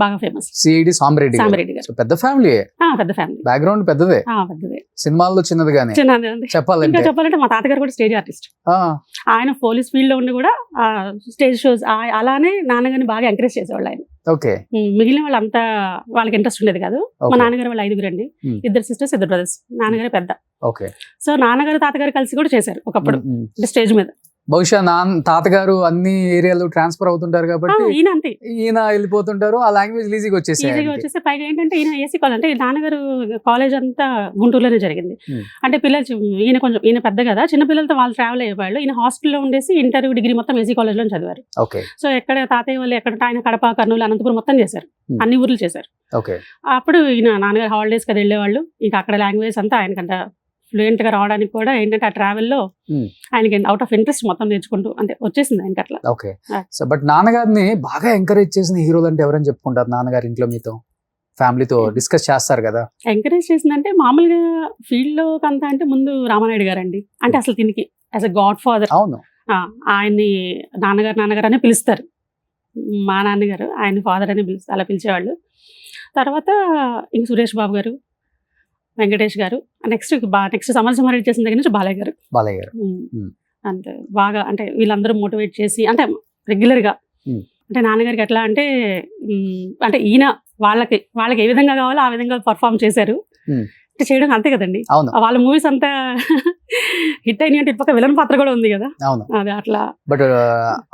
బాగా ఫేమస్. సిఐడి సామిరెడ్డి గారు పెద్ద ఫ్యామిలీ. పెద్ద ఫ్యామిలీ, బ్యాక్గ్రౌండ్ పెద్దదే. సినిమాల్లో చిన్నది కానీ చెప్పాలంటే మా తాతగారు కూడా స్టేజ్ ఆర్టిస్ట్. ఆయన పోలీస్ ఫీల్డ్ లో ఉండి కూడా స్టేజ్ షోస్ అలానే నాన్నగారిని బాగా ఎంకరేజ్ చేసేవాళ్ళు ఆయన. ఓకే మిగిలిన వాళ్ళంతా వాళ్ళకి ఇంట్రెస్ట్ ఉండేది కాదు. మా నాన్నగారు వాళ్ళు 5 అండి, 2 sisters 2 brothers. నాన్నగారే పెద్ద. ఓకే సో నాన్నగారు తాతగారు కలిసి కూడా చేశారు ఒకప్పుడు స్టేజ్ మీద. బహుశా తాతగారు అన్ని ఏరియాలో ట్రాన్స్ఫర్ అవుతుంటారు కాబట్టి ఈయన వెళ్ళిపోతుంటారు. ఆ లాంగ్వేజ్ ఈజీగా వచ్చేసి పైగా ఏంటంటే ఈయన ఏసీ కాలేజ్ అంటే నాన్నగారు కాలేజ్ అంతా గుంటూరులోనే జరిగింది. అంటే పిల్లలు ఈయన పెద్ద కదా, చిన్న పిల్లలతో వాళ్ళు ట్రావెల్ అయ్యేవాళ్ళు. ఈయన హాస్టల్లో ఉండేసి ఇంటర్ డిగ్రీ మొత్తం ఏసీ కాలేజ్ లో చదివారు. సో ఎక్కడ తాతయ్య వాళ్ళు ఎక్కడ ఆయన కడప, కర్నూలు, అనంతపురం మొత్తం చేశారు, అన్ని ఊర్లు చేశారు. అప్పుడు ఈయన నాన్నగారు హాలిడేస్ కదా వెళ్ళేవాళ్ళు. ఇంకా అక్కడ లాంగ్వేజ్ అంతా ఆయనకంట ఫ్లూయెంట్ గా రావడానికి కూడా ఏంటంటే ఆ ట్రావెల్ లో ఆయనకి అవుట్ ఆఫ్ ఇంట్రెస్ట్ మొత్తం నేర్చుకుంటూ అంటే వచ్చేసింది ఆయనకి అట్లా. ఓకే సో బట్ నాన్నగారిని బాగా ఎంకరేజ్ చేసిన హీరోలు అంటే ఎవరని చెప్పుకుంటారు? నాన్నగారి ఇంట్లో మీతో ఫ్యామిలీతో డిస్కస్ చేస్తారు కదా. ఎంకరేజ్ చేసిందంటే మామూలుగా ఫీల్డ్ లో అంతా అంటే ముందు రామానాయుడు గారు అండి. అంటే అసలు దీనికి యాజ్ అ గాడ్ ఫాదర్. అవును ఆయన్ని నాన్నగారు అనే పిలుస్తారు. మా నాన్నగారు ఆయన ఫాదర్ అని అలా పిలిచేవాళ్ళు. తర్వాత ఇంక సురేష్ బాబు గారు, వెంకటేష్ గారు, నెక్స్ట్ సమరసింహారెడ్డి చేసిన దగ్గర నుంచి బాలయ్య గారు అంతే బాగా అంటే వీళ్ళందరూ మోటివేట్ చేసి అంటే రెగ్యులర్ గా అంటే నాన్నగారికి ఎట్లా అంటే ఈయన వాళ్ళకి ఏ విధంగా కావాలో ఆ విధంగా పర్ఫామ్ చేశారు. చేయడం అంతే కదండి. వాళ్ళ మూవీస్ అంతా హిట్ అయినాయి అంటే పక్క విలన్ పాత్ర కూడా ఉంది కదా. అదే అట్లా. బట్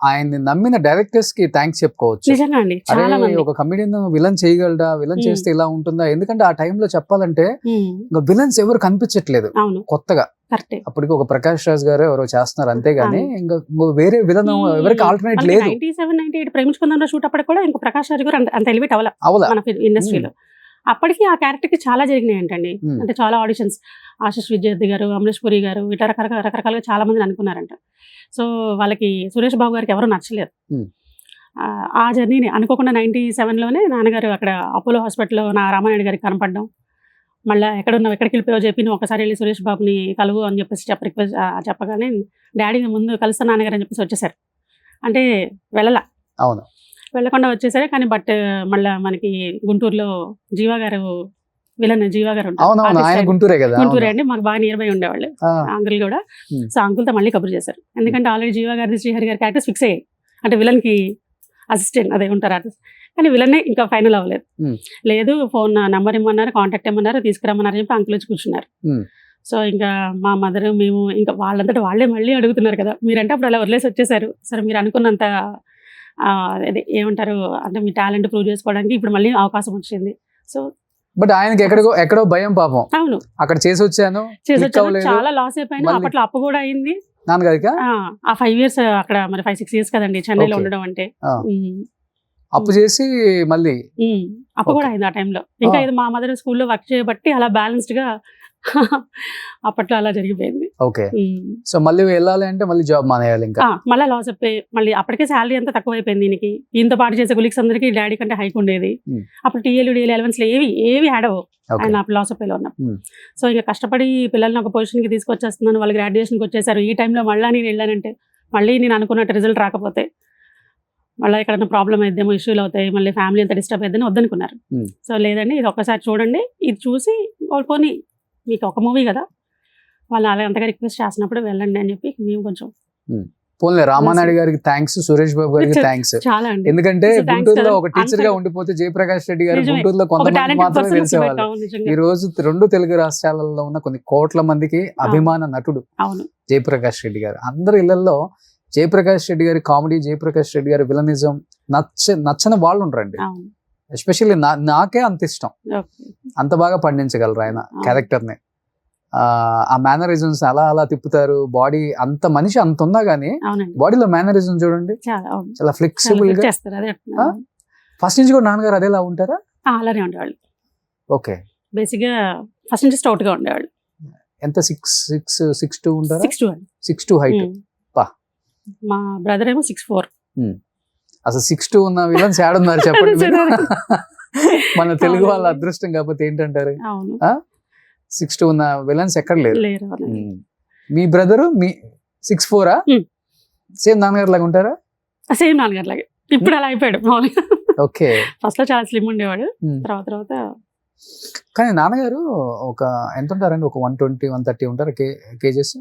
ఆయన నమ్మిన డైరెక్టర్స్ కి థ్యాంక్స్ చెప్పుకోవచ్చు. నిజంగా అండి, చాలా మంది ఒక కమెడియన్ విలన్ చేయగలడా, విలన్ చేస్తే ఇలా ఉంటుందా? ఎందుకంటే ఆ టైంలో చెప్పాలంటే ఇంకా విలన్స్ ఎవరు కనిపించట్లేదు కొత్తగా. అప్పటికి ఒక ప్రకాష్ రాజ్ గారు ఎవరో చేస్తున్నారు అంతేగాని ఇంకా వేరే విలన్ ఎవరికి ఆల్టర్నేట్ లేదు. 97, 98 ప్రేమించుకుందాం షూట్ అప్పటికి కూడా ఇంకా ప్రకాష్ రాజ్ గారు అంత ఎలివేట్ అవ్వాల మన ఇండస్ట్రీలో. అప్పటికి ఆ క్యారెక్టర్ కి చాలా జరిగినాయి ఏంటండి. అంటే చాలా ఆడిషన్స్, ఆశిష్ విద్యార్థి గారు, అమరీష్ పురి గారు ఇట్లా రకరకాలుగా చాలా మందిని అనుకున్నారంట. సో వాళ్ళకి సురేష్ బాబు గారికి ఎవరు నచ్చలేదు. ఆ జర్నీని అనుకోకుండా 97 లోనే నాన్నగారు అక్కడ అపోలో హాస్పిటల్లో రామానాయుడు గారికి కనపడడం, మళ్ళీ ఎక్కడికి వెళ్ళిపోయావు చెప్పి నువ్వు ఒకసారి వెళ్ళి సురేష్ బాబుని కలువు అని చెప్పేసి చెప్పగానే డాడీ ముందు కలుస్తా నాన్నగారు అని చెప్పేసి వచ్చేసారు. అంటే వెళ్ళకుండా వచ్చేసరే. కానీ బట్ మళ్ళీ మనకి గుంటూరులో జీవా గారు విలన్ గుంటూరే అండి, మాకు బాగా నియర్ బై ఉండేవాళ్ళు అంకుల్ కూడా. సో అంకుల్తో మళ్ళీ కబుర్ చేశారు. ఎందుకంటే ఆల్రెడీ జీవా గారి, శ్రీహరి గారి క్యారెక్టర్స్ ఫిక్స్ అయ్యాయి. అంటే విలన్ కి అసిస్టెంట్ అదే ఉంటారు ఆర్టిస్ట్. కానీ విలనే ఇంకా ఫైనల్ అవ్వలేదు. లేదు ఫోన్ నెంబర్ ఇమ్మన్నారు, కాంటాక్ట్ ఇమ్మన్నారు, తీసుకురమ్మన్నారు చెప్పి అంకుల్ వచ్చి కూర్చున్నారు. సో ఇంకా మా మదర్ మేము ఇంకా వాళ్ళంతటా వాళ్ళే మళ్ళీ అడుగుతున్నారు కదా, మీరంటే అప్పుడు అలా వదిలేసి వచ్చేసారు, సరే మీరు అనుకున్నంత అదే ఏమంటారు అంటే మీ టాలెంట్ ప్రూవ్ చేసుకోవడానికి ఇప్పుడు మళ్ళీ అవకాశం వచ్చింది. సో బట్ ఆయనకి ఎక్కడో భయం పాపం, అవును అక్కడ చేసి వచ్చాను చాలా లాస్ అయిపోయినా, అప్పట్లో అప్పు కూడా అయింది నాన్నగారికి. ఆ 5 years అక్కడ మరి 5-6 years కదండి చెన్నైలో ఉండడం అంటే. అప్పు చేసి మళ్ళీ అప్పు కూడా అయింది ఆ టైంలో. ఇంకా ఇది మా మదర్ స్కూల్లో వర్క్ చేయబట్టి అలా బ్యాలెన్స్డ్ గా అప్పట్లో అలా జరిగిపోయింది. ఓకే, సో మళ్ళీ వెళ్ళాలి అంటే మళ్ళీ జాబ్ మానేయాలి ఇంకా. మళ్ళీ లాస్ అయిపోయి మళ్ళీ అప్పటికే శాలరీ అంతా తక్కువ అయిపోయింది దీనికి. దీంతో పాటు చేసే కొలీగ్స్ అందరికీ డాడీ కంటే హైక్ ఉండేది. అప్పుడు టీఎల్ డిఎల్ అలవెన్స్ ఏవి యాడ్ అవ్వవు ఆయన లాస్ అయిపోయి ఉన్నప్పుడు. సో ఇంకా కష్టపడి పిల్లల్ని ఒక పొజిషన్ కి తీసుకొచ్చేస్తున్నాను, వాళ్ళు గ్రాడ్యుయేషన్కి వచ్చేసారు. ఈ టైంలో మళ్ళీ నేను వెళ్ళానంటే మళ్ళీ నేను అనుకున్నట్టు రిజల్ట్ రాకపోతే మళ్ళీ ఎక్కడైనా ప్రాబ్లం అయిద్దేమో, ఇష్యూలు అవుతాయి, మళ్ళీ ఫ్యామిలీ అంతా డిస్టర్బ్ అయిద్దని వద్దనుకున్నారు. సో లేదండి ఇది ఒక్కసారి చూడండి, ఇది చూసి పోనీ మీకు ఒక మూవీ కదా, వాళ్ళు అలా అంతగా రిక్వెస్ట్ చేసినప్పుడు వెళ్ళండి అని చెప్పి మేము కొంచెం పోన్లే. రామానాయుడు గారికి థ్యాంక్స్, సురేష్ బాబు గారికి థ్యాంక్స్. చాలా అండి, ఎందుకంటే గుంటూరులో ఒక టీచర్ గా ఉండిపోతే జయప్రకాష్ రెడ్డి గారు గుంటూరులో కొంతమంది మాత్రమే తెలిసేవాళ్ళు. ఈ రోజు 2 తెలుగు రాష్ట్రాలలో ఉన్న కొన్ని కోట్ల మందికి అభిమాన నటుడు జయప్రకాష్ రెడ్డి గారు. అందరి ఇళ్లలో జయప్రకాష్ రెడ్డి గారి కామెడీ, జయప్రకాష్ రెడ్డి గారి విలనిజం నచ్చని వాళ్ళు ఉండరండి. ఎస్పెషల్లీ నాకే అంత ఇష్టం, అంత బాగా పండించగలరు ఆయన క్యారెక్టర్ ని. ఆ మేనరిజమ్స్ అలా తిప్పుతారు. బాడీ అంత మనిషి అంత ఉన్నా గానీ బాడీలో మేనరిజం చూడండి చాలా ఫ్లెక్సిబుల్ గా. ఫస్ట్ నుంచి కూడా నాన్నగారు అదేలా ఉంటారా? అలానే ఉండేవాళ్ళు. ఓకే, బేసిక్ గా ఫస్ట్ నుంచి స్టౌట్ గా ఉండేవాళ్ళు. ఎంత 6'2" ఉంటారా? 6'2" హైట్. మా బ్రదర్ ఏమో 6'4". అసలు 6'2" ఉన్న విలన్స్ ఏడున్నారు చెప్పండి. మన తెలుగు వాళ్ళ అదృష్టం కాకపోతే ఏంటంటారు? 6'2" ఉన్న విలన్స్ ఎక్కడ లేరు. మీ బ్రదరు మీ 6'4"ఆ? సేమ్ నాన్నగారు లాగా ఉంటారా? సేమ్ నాన్నగారు లాగే. ఇప్పుడు అలా అయిపోయాడు. ఓకే, ఫస్ట్ లో చాలా స్లిమ్ ఉండేవాడు, తర్వాత కానీ నాన్నగారు ఒక ఎంత ఉంటారండి? ఒక 120-130 ఉంటారా కేజెస్?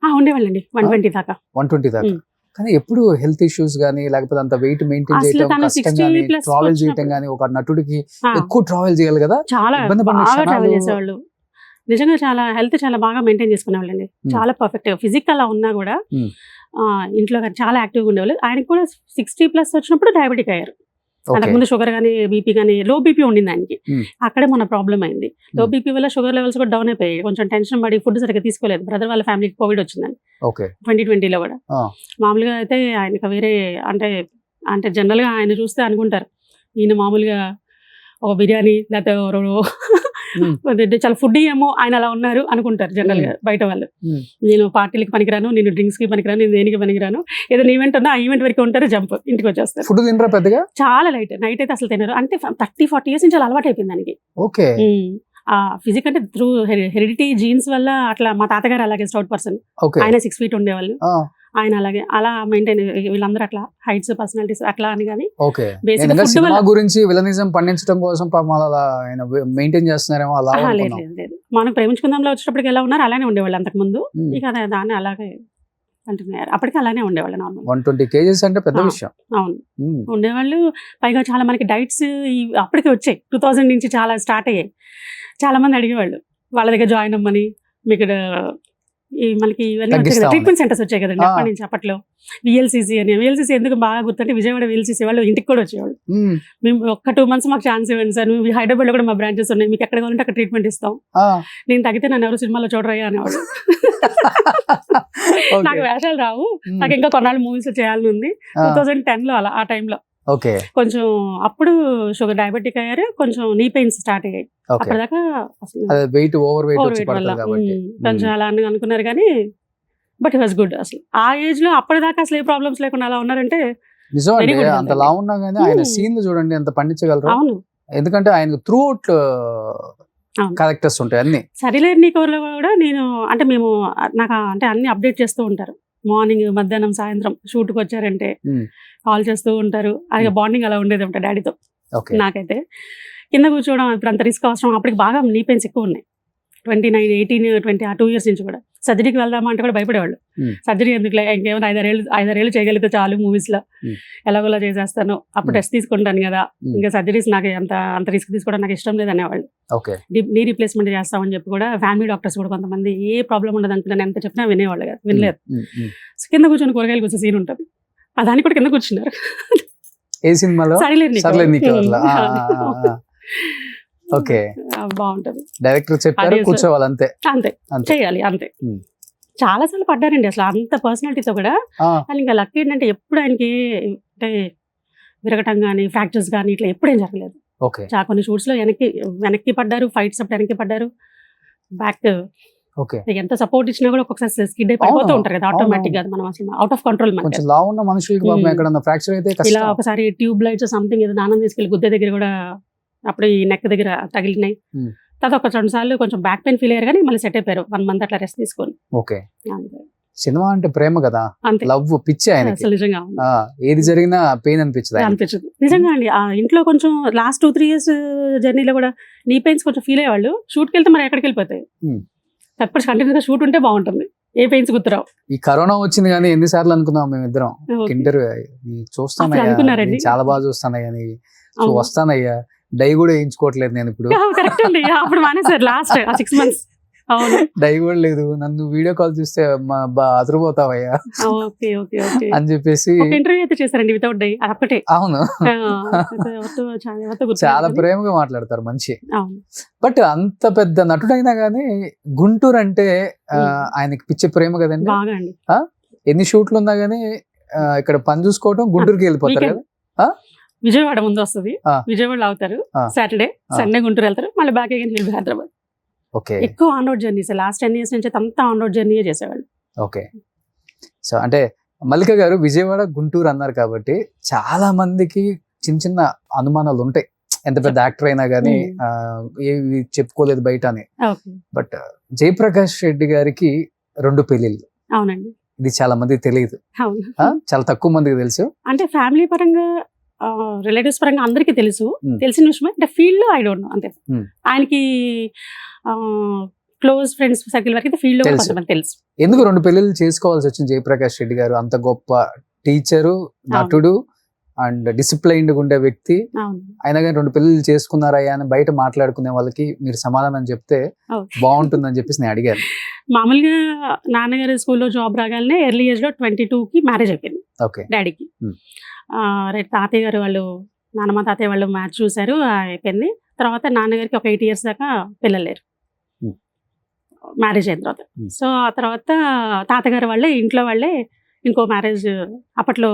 ఉండేవాళ్ళండి 120 దాకా. 120 దాకా. కానీ ఎప్పుడు హెల్త్ ఇష్యూస్ గానీ లేకపోతే అంత వెయిట్ మెయింటైన్ చేయడం కష్టం గానీ, ట్రావెల్ చేయడం గానీ, ఒక నటుడికి ఎక్కువ ట్రావెల్ చేయాలి కదా, చాలా ట్రావెల్ చేసేవాళ్ళు. నిజంగా చాలా హెల్త్ చాలా బాగా మెయింటైన్ చేసుకునేవాళ్ళండి. చాలా పర్ఫెక్ట్. ఫిజికల్ అలా ఉన్నా కూడా ఇంట్లో చాలా యాక్టివ్గా ఉండేవాళ్ళు. ఆయనకి కూడా 60+ వచ్చినప్పుడు డయాబెటిక్ అయ్యారు. అంతకుముందు షుగర్ కానీ బీపీ కానీ, లో బీపీ ఉండింది ఆయనకి. అక్కడే మన ప్రాబ్లం అయింది. లో బీపీ వల్ల షుగర్ లెవెల్స్ కూడా డౌన్ అయిపోయాయి. కొంచెం టెన్షన్ పడి ఫుడ్ సరిగ్గా తీసుకోలేదు. బ్రదర్ వాళ్ళ ఫ్యామిలీకి కోవిడ్ వచ్చిందని 2020లో కూడా. మామూలుగా అయితే ఆయనకి వేరే అంటే జనరల్ గా ఆయన చూస్తే అనుకుంటారు ఈయన మామూలుగా ఒక బిర్యానీ లేకపోతే చాలా ఫుడ్ ఏమో ఆయన అలా ఉన్నారు అనుకుంటారు జనరల్ గా బయట వాళ్ళు. నేను పార్టీలకి పనికిరాను, నేను డ్రింక్స్ కి పనికిరాను, నేను దేనికి పనికిరాను, ఏదైనా ఈవెంట్ ఉన్నా ఆ ఈవెంట్ వరకు ఉంటారు, జంప్ ఇంటికి వచ్చేస్తారు. ఫుడ్ తినరా పెద్దగా? చాలా లైట్. నైట్ అయితే అసలు తినరు. అంటే 30-40 years నుంచి అలా అలవాటు అయిపోయింది దానికి. ఓకే, ఆ ఫిజిక్ అంటే త్రూ హెరిడిటీ జీన్స్ వల్ల అట్లా. మా తాతగారు అలాగే స్టౌట్ పర్సన్, ఆయన 6 feet ఉండేవాళ్ళు. ఆయన అలాగే అలా మెయింటైన్, వీళ్ళందరూ అట్లా హైట్స్ పర్సనాలిటీస్ అట్లా అని. కానీ సినిమా గురించి విలనిజం పండించడం కోసం మెయింటైన్ చేస్తున్నారేమో అలా. లేదు, మనం ప్రేమించుకుందాంలో వచ్చేటప్పటికి ఎలా ఉన్నారు అలానే ఉండేవాళ్ళు అంతకు ముందు. ఇక దాన్ని అలాగే కంటిన్యూ అయ్యారు. అప్పటికి అలానే ఉండేవాళ్ళు. నార్మల్ 120 kgs అంటే పెద్ద విషయం. అవును, ఉండేవాళ్ళు. పైగా చాలా మనకి డైట్స్ అప్పటికే వచ్చాయి. 2000 నుంచి చాలా స్టార్ట్ అయ్యాయి. చాలా మంది అడిగేవాళ్ళు వాళ్ళ దగ్గర జాయిన్ అవ్వమని. మీకు మనకి ఇవన్నీ ట్రీట్మెంట్ సెంటర్స్ వచ్చాయి కదండి అప్పటి నుంచి. అప్పట్లో విఎల్సిసి అని. విఎల్సిసి ఎందుకు బాగా గుర్తుంటే విజయవాడ విఎల్సిసి వాళ్ళు ఇంటికి కూడా వచ్చేవాళ్ళు. మేము ఒక్క 2 months మాకు ఛాన్స్ ఇవ్వండి సార్, మేము హైదరాబాద్ లో కూడా మా బ్రాంచెస్ ఉన్నాయి, మీకు ఎక్కడ కావాలంటే అక్కడ ట్రీట్మెంట్ ఇస్తాం, నేను తగ్గితే నన్ను ఎవరు సినిమాలో చూడరయ్యా అనేవాళ్ళు. నాకు వేషాలు రావు, నాకు ఇంకా కొన్నాళ్ళు మూవీస్ చేయాలని ఉంది. 2010లో అలా ఆ టైంలో కొంచెం అప్పుడు షుగర్ డయాబెటిక్ అయ్యారు, కొంచెం నీ పెయిన్స్ స్టార్ట్ అయ్యాయి. అప్పటిదాకా కొంచెం అలా అనుకున్నారు కానీ బట్ ఇట్ వాస్ గుడ్. అసలు ఆ ఏజ్ లో అప్పటిదాకా అసలు ఏ ప్రాబ్లమ్స్ లేకుండా అలా ఉన్నారంటే అంతలా ఉన్నా కానీ ఆయన సీన్లు చూడండి ఎంత పండించగలరు. అవును, ఎందుకంటే ఆయన త్రూ అవుట్ క్యారెక్టర్స్ ఉంటాయి అన్ని. సరిలేరు నీకోర్లో కూడా నేను అంటే మేము నాకు అంటే అన్ని అప్డేట్ చేస్తూ ఉంటారు. మార్నింగ్, మధ్యాహ్నం, సాయంత్రం షూట్కి వచ్చారంటే కాల్ చేస్తూ ఉంటారు. అది బాండింగ్ అలా ఉండేది ఉంటా డాడీతో. నాకైతే కింద కూర్చోవడం ఇప్పుడు అంత రిస్క్ అవసరం. అప్పటికి బాగా నీ పెయిన్స్ ఎక్కువ ఉన్నాయి. 29, 18, 20 ఆ 2 years నుంచి కూడా సర్జరీకి వెళ్దామా అంటే కూడా భయపడేవాళ్ళు. Hmm. సర్జరీ ఎందుకులే, ఇంకేమైనా 5-6 ఏళ్ళు చేయగలిగితే చాలు మూవీస్లో, Hmm. ఎలాగోలా చేసేస్తాను, అప్పుడు టెస్ట్ తీసుకుంటాను కదా, Hmm. ఇంకా సర్జరీస్ నాకు అంత రిస్క్ తీసుకోవడం నాకు ఇష్టం లేదు అనేవాళ్ళు. ఓకే. నీ రీప్లేస్మెంట్ చేస్తామని చెప్పి కూడా ఫ్యామిలీ డాక్టర్స్ కూడా కొంతమంది ఏ ప్రాబ్లం ఉండదు అనుకున్నాను, ఎంత చెప్పినా వినేవాళ్ళు కదా, వినలేదు. సో కింద కూర్చొని కూరగాయలు కూర్చొని సీన్ ఉంటుంది, దానికి కూడా కింద కూర్చున్నారు. ఏ సినిమాలో? సర్లే నీకు వదలా. ఓకే. బాగుంటది. డైరెక్టర్ చెప్పారు కూర్చోవాలి అంతే. అంతే చేయాలి అంతే. చాలా సార్లు పడ్డారండి అసలు అంత పర్సనాలిటీతో కూడా. కానీ ఇంకా లక్ ఏంటంటే ఎప్పుడు ఆయనకి అంటే విరగటం కానీ ఫ్రాక్చర్స్ కానీ ఇట్లా ఎప్పుడేం జరగలేదు. ఓకే. కొన్ని షూట్స్ లో వెనక్కి పడ్డారు, ఫైట్స్ అప్పుడు వెనక్కి పడ్డారు, బ్యాక్ ఓకే. ఎంత సపోర్ట్ ఇచ్చినా కూడా ఒక్కొక్కసారి స్కిడ్ అయి పడిపోతూ ఉంటారు కదా ఆటోమేటిక్ గా, మనం అసలు అవుట్ ఆఫ్ కంట్రోల్. కొంచెం లావు ఉన్న మనుషులకి పాపం ఎక్కడన్నా ఫ్రాక్చర్ అయితే కష్టం. ఇలా ఒకసారి ట్యూబ్ లైట్స్ సంథింగ్ ఏదో దానం తీసుకెళ్లి గుద్దే దగ్గర కూడా అప్పుడు ఈ నెక్ దగ్గర తగిలినాయి. తర్వాత ఒక 2 సార్లు కొంచెం బ్యాక్ పెయిన్ ఫీల్ అయ్యారు కానీ మళ్ళీ సెట్ అయిపోయారు 1 month అట్లా రెస్ట్ తీసుకొని. ఓకే. సినిమా అంటే ప్రేమ కదా, అంతే, లవ్ పిచ్చి ఆయనకి. అసలు నిజంగా ఏది జరిగినా పెయిన్ అనిపించదు నిజంగా అండి. ఆ ఇంట్లో కొంచెం లాస్ట్ 2-3 years జర్నీలో కూడా నీ పెయిన్స్ కొంచెం ఫీల్ అయ్యేవాళ్ళు. షూట్కి వెళ్తే మరి ఎక్కడికి వెళ్ళిపోతాయి, తప్పటి కంటిన్యూస్ గా షూట్ ఉంటే బాగుంటుంది, ఏ పెయిన్స్ గుర్తురావు. ఈ కరోనా వచ్చింది కానీ ఎన్నిసార్లు అనుకున్నాం మేమిద్దరం, ఇంటర్వ్యూ చూస్తానయ్యా, చాలా బాగా చూస్తానయ్యా, వస్తానయ్యా, డై కూడా వేయించుకోవట్లేదు నేను ఇప్పుడు. కరెక్ట్ అండి, అప్పుడు మానేసారు లాస్ట్ 6 months. అవును, డై కూడా లేదు, నన్ను వీడియో కాల్ చూస్తే అదిరిపోతావయ్యా అని చెప్పేసి ఇంటర్వ్యూ అయితే చేశారండి వితౌట్ డై, అదొక్కటే. అవును, చాలా ప్రేమగా మాట్లాడతారు, మంచి. బట్ అంత పెద్ద నటుడైనా గానీ గుంటూరు అంటే ఆయనకి పిచ్చే ప్రేమ కదండి. బాగా అండి. ఎన్ని షూట్లు ఉన్నా గానీ ఇక్కడ పని చూసుకోవడం గుంటూరుకి వెళ్ళిపోతారు కదా. విజయవాడ ముందు వస్తుంది, విజయవాడలో అవుతారు, సాటర్డే సండే గుంటూరు వెళ్తారు, మళ్ళీ బ్యాక్ అగైన్ హైదరాబాద్. ఓకే. ఎక్కువ on road journeys, last 10 years నుంచి అంతా ఆన్ రోడ్ జర్నీ చేసేవాళ్ళు. ఓకే. సో అంటే మల్లిక గారు విజయవాడ గుంటూరు అన్నారు కాబట్టి చాలా మందికి చిన్న చిన్న అనుమానాలు ఉంటాయి, ఎంత పెద్ద యాక్టర్ అయినా గానీ ఏవి చెప్పుకోలేదు బయట అని. బట్ జయప్రకాష్ రెడ్డి గారికి 2 పెళ్లిళ్ళు. అవునండి, ఇది చాలా మందికి తెలియదు, చాలా తక్కువ మందికి తెలుసు. అంటే ఫ్యామిలీ పరంగా రిలేటివ్స్ పరంగా అందరికీ తెలుసు, తెలిసిన విషయమే. అంటే ఫీల్డ్ లో ఐ డోంట్ నో అంతే. ఆయనకి క్లోజ్ ఫ్రెండ్స్ సర్కిల్ వరకు ఫీల్డ్ లో కొంతమంది తెలుసు. ఎందుకు 2 పెళ్లిళ్ళు చేసుకోవాల్సి వచ్చింది జయప్రకాష్ రెడ్డి గారు? అంత గొప్ప టీచరు, నటుడు అండ్ డిసిప్లైన్డ్ ఉండే వ్యక్తి, అయినా కానీ 2 పెళ్లిళ్ళు చేసుకున్నారయ్యా అని బయట మాట్లాడుకునే వాళ్ళకి మీరు సమాధానం చెప్తే బాగుంటుందని చెప్పేసి నేను అడిగాను. మామూలుగా నాన్నగారు స్కూల్లో జాబ్ రాగానే ఎర్లీ ఏజ్ లో 22కి మ్యారేజ్ అయిపోయింది డాడీకి. తాతయ్య గారు వాళ్ళు, నాన్నమ్మ తాతయ్య వాళ్ళు మ్యాచ్ చూసారు, అయిపోయింది. తర్వాత నాన్నగారికి ఒక 8 years దాకా పిల్లలు లేరు మ్యారేజ్ అయిన తర్వాత. సో ఆ తర్వాత తాతగారు వాళ్ళే ఇంట్లో వాళ్ళే ఇంకో మ్యారేజ్, అప్పట్లో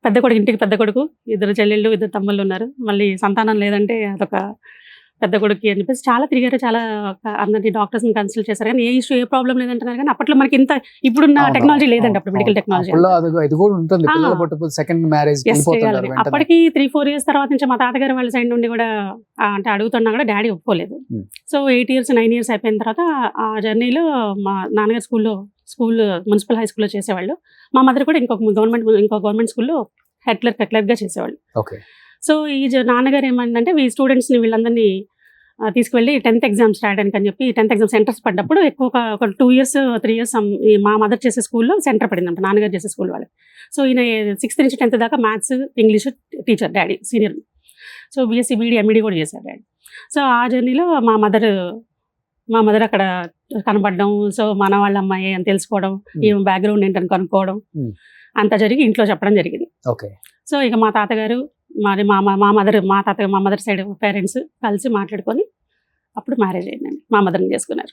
పెద్ద కొడుకు, ఇంటికి పెద్ద కొడుకు, 2 చెల్లెళ్ళు 2 తమ్ముళ్ళు ఉన్నారు, మళ్ళీ సంతానం లేదంటే అదొక పెద్ద కొడుకు అని చెప్పేసి చాలా తిరిగారు, చాలా అందరినీ డాక్టర్స్ని కన్సల్ట్ చేశారు, కానీ ఏ ఇష్యూ ఏ ప్రాబ్లం లేదంటున్నారు. కానీ అప్పట్లో మనకి ఇంత ఇప్పుడున్న టెక్నాలజీ లేదండి, అప్పుడు మెడికల్ టెక్నాలజీ. అప్పటికి 3-4 years తర్వాత నుంచి మా తాతగారు వాళ్ళ సైడ్ నుండి కూడా అంటే అడుగుతున్నా కూడా డాడీ ఒప్పుకోలేదు. సో 8 years 9 years అయిపోయిన తర్వాత ఆ జర్నీలో మా నాన్నగారు స్కూల్ మున్సిపల్ హై స్కూల్లో చేసేవాళ్ళు, మా మదర్ కూడా ఇంకో గవర్నమెంట్ స్కూల్లో హెడ్ క్లర్క్గా చేసేవాళ్ళు. సో ఈ నాన్నగారు ఏమంటే ఈ స్టూడెంట్స్ని వీళ్ళందరినీ తీసుకువెళ్ళి 10th exams రాయడానికి అని చెప్పి 10th exam సెంటర్స్ పడ్డప్పుడు ఎక్కువ ఒక 2 years 3 years మా మదర్ చేసే స్కూల్లో సెంటర్ పడిందంట, నాన్నగారు చేసే స్కూల్ వాళ్ళకి. సో ఈయన 6th నుంచి 10th దాకా maths English teacher daddy senior. So BSc BD MD కూడా చేశారు డాడీ. సో ఆ జర్నీలో మా మదర్ అక్కడ కనపడడం, సో మన వాళ్ళ అమ్మాయి అని తెలుసుకోవడం, ఏం బ్యాక్గ్రౌండ్ ఏంటని కనుక్కోవడం, అంతా జరిగి ఇంట్లో చెప్పడం జరిగింది. సో ఇక మా తాతగారు మరి మా మదర్ సైడ్ పేరెంట్స్ కలిసి మాట్లాడుకొని అప్పుడు మ్యారేజ్ అయిందండి. మా మదర్ని చేసుకున్నారు.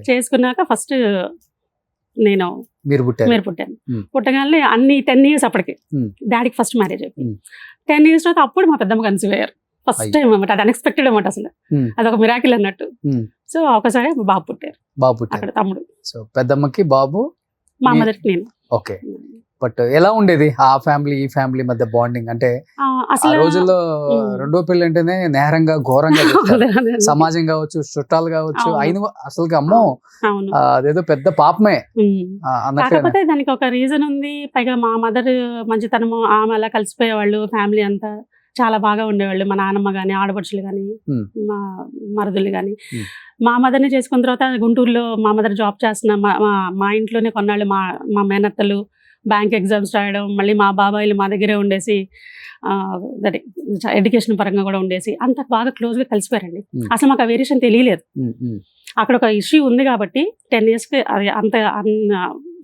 చేసుకున్నాక ఫస్ట్ మీరు పుట్టాను. పుట్టగానే అన్ని 10 years అప్పటికి డాడీకి ఫస్ట్ మ్యారేజ్ అయిపోయింది. 10 years తర్వాత అప్పుడు మా పెద్దమ్మ కన్సీవ్ అయ్యారు. ఫస్ట్ టైం అనమాట, అది అన్ఎక్స్పెక్టెడ్ అనమాట, అసలు అదొక మిరాకిల్ అన్నట్టు. సో ఒకసారి బాబు పుట్టారు, అక్కడ తమ్ముడు. సో పెద్దమ్మకి బాబు, మా మదర్కి నేను. ఓకే. బట్ ఎలా ఉండేది ఆ ఫ్యామిలీ ఈ ఫ్యామిలీ మధ్య బాండింగ్? అంటే ఆ రోజుల్లో 2వ పెళ్లి అంటేనే నేరంగా ఘోరంగా సమాజం కావచ్చు, చుట్టాలు కావచ్చు, అయిన అసలు అమ్మో అదేదో పెద్ద పాపమే అన్నట్టు. కాకపోతే దానికి ఒక రీజన్ ఉంది. పైగా మా మదర్ మంచితనము, ఆమె అలా కలిసిపోయేవాళ్ళు ఫ్యామిలీ అంతా. చాలా బాగా ఉండేవాళ్ళు. మా నాన్నమ్మ కానీ, ఆడపడుచులు కానీ, Hmm. మా మరుదులు కానీ. Hmm. మా మదర్ని చేసుకున్న తర్వాత గుంటూరులో మా మదర్ జాబ్ చేస్తున్న మా ఇంట్లోనే కొన్నాళ్ళు మా మేనత్తలు బ్యాంక్ ఎగ్జామ్స్ రాయడం, మళ్ళీ మా బాబాయిలు మా దగ్గరే ఉండేసి అదే ఎడ్యుకేషన్ పరంగా కూడా ఉండేసి అంత బాగా క్లోజ్గా కలిసిపోయారండి. Hmm. అసలు మాకు ఆ వేరియేషన్ తెలియలేదు. అక్కడ ఒక ఇష్యూ ఉంది కాబట్టి 10 yearsకి అది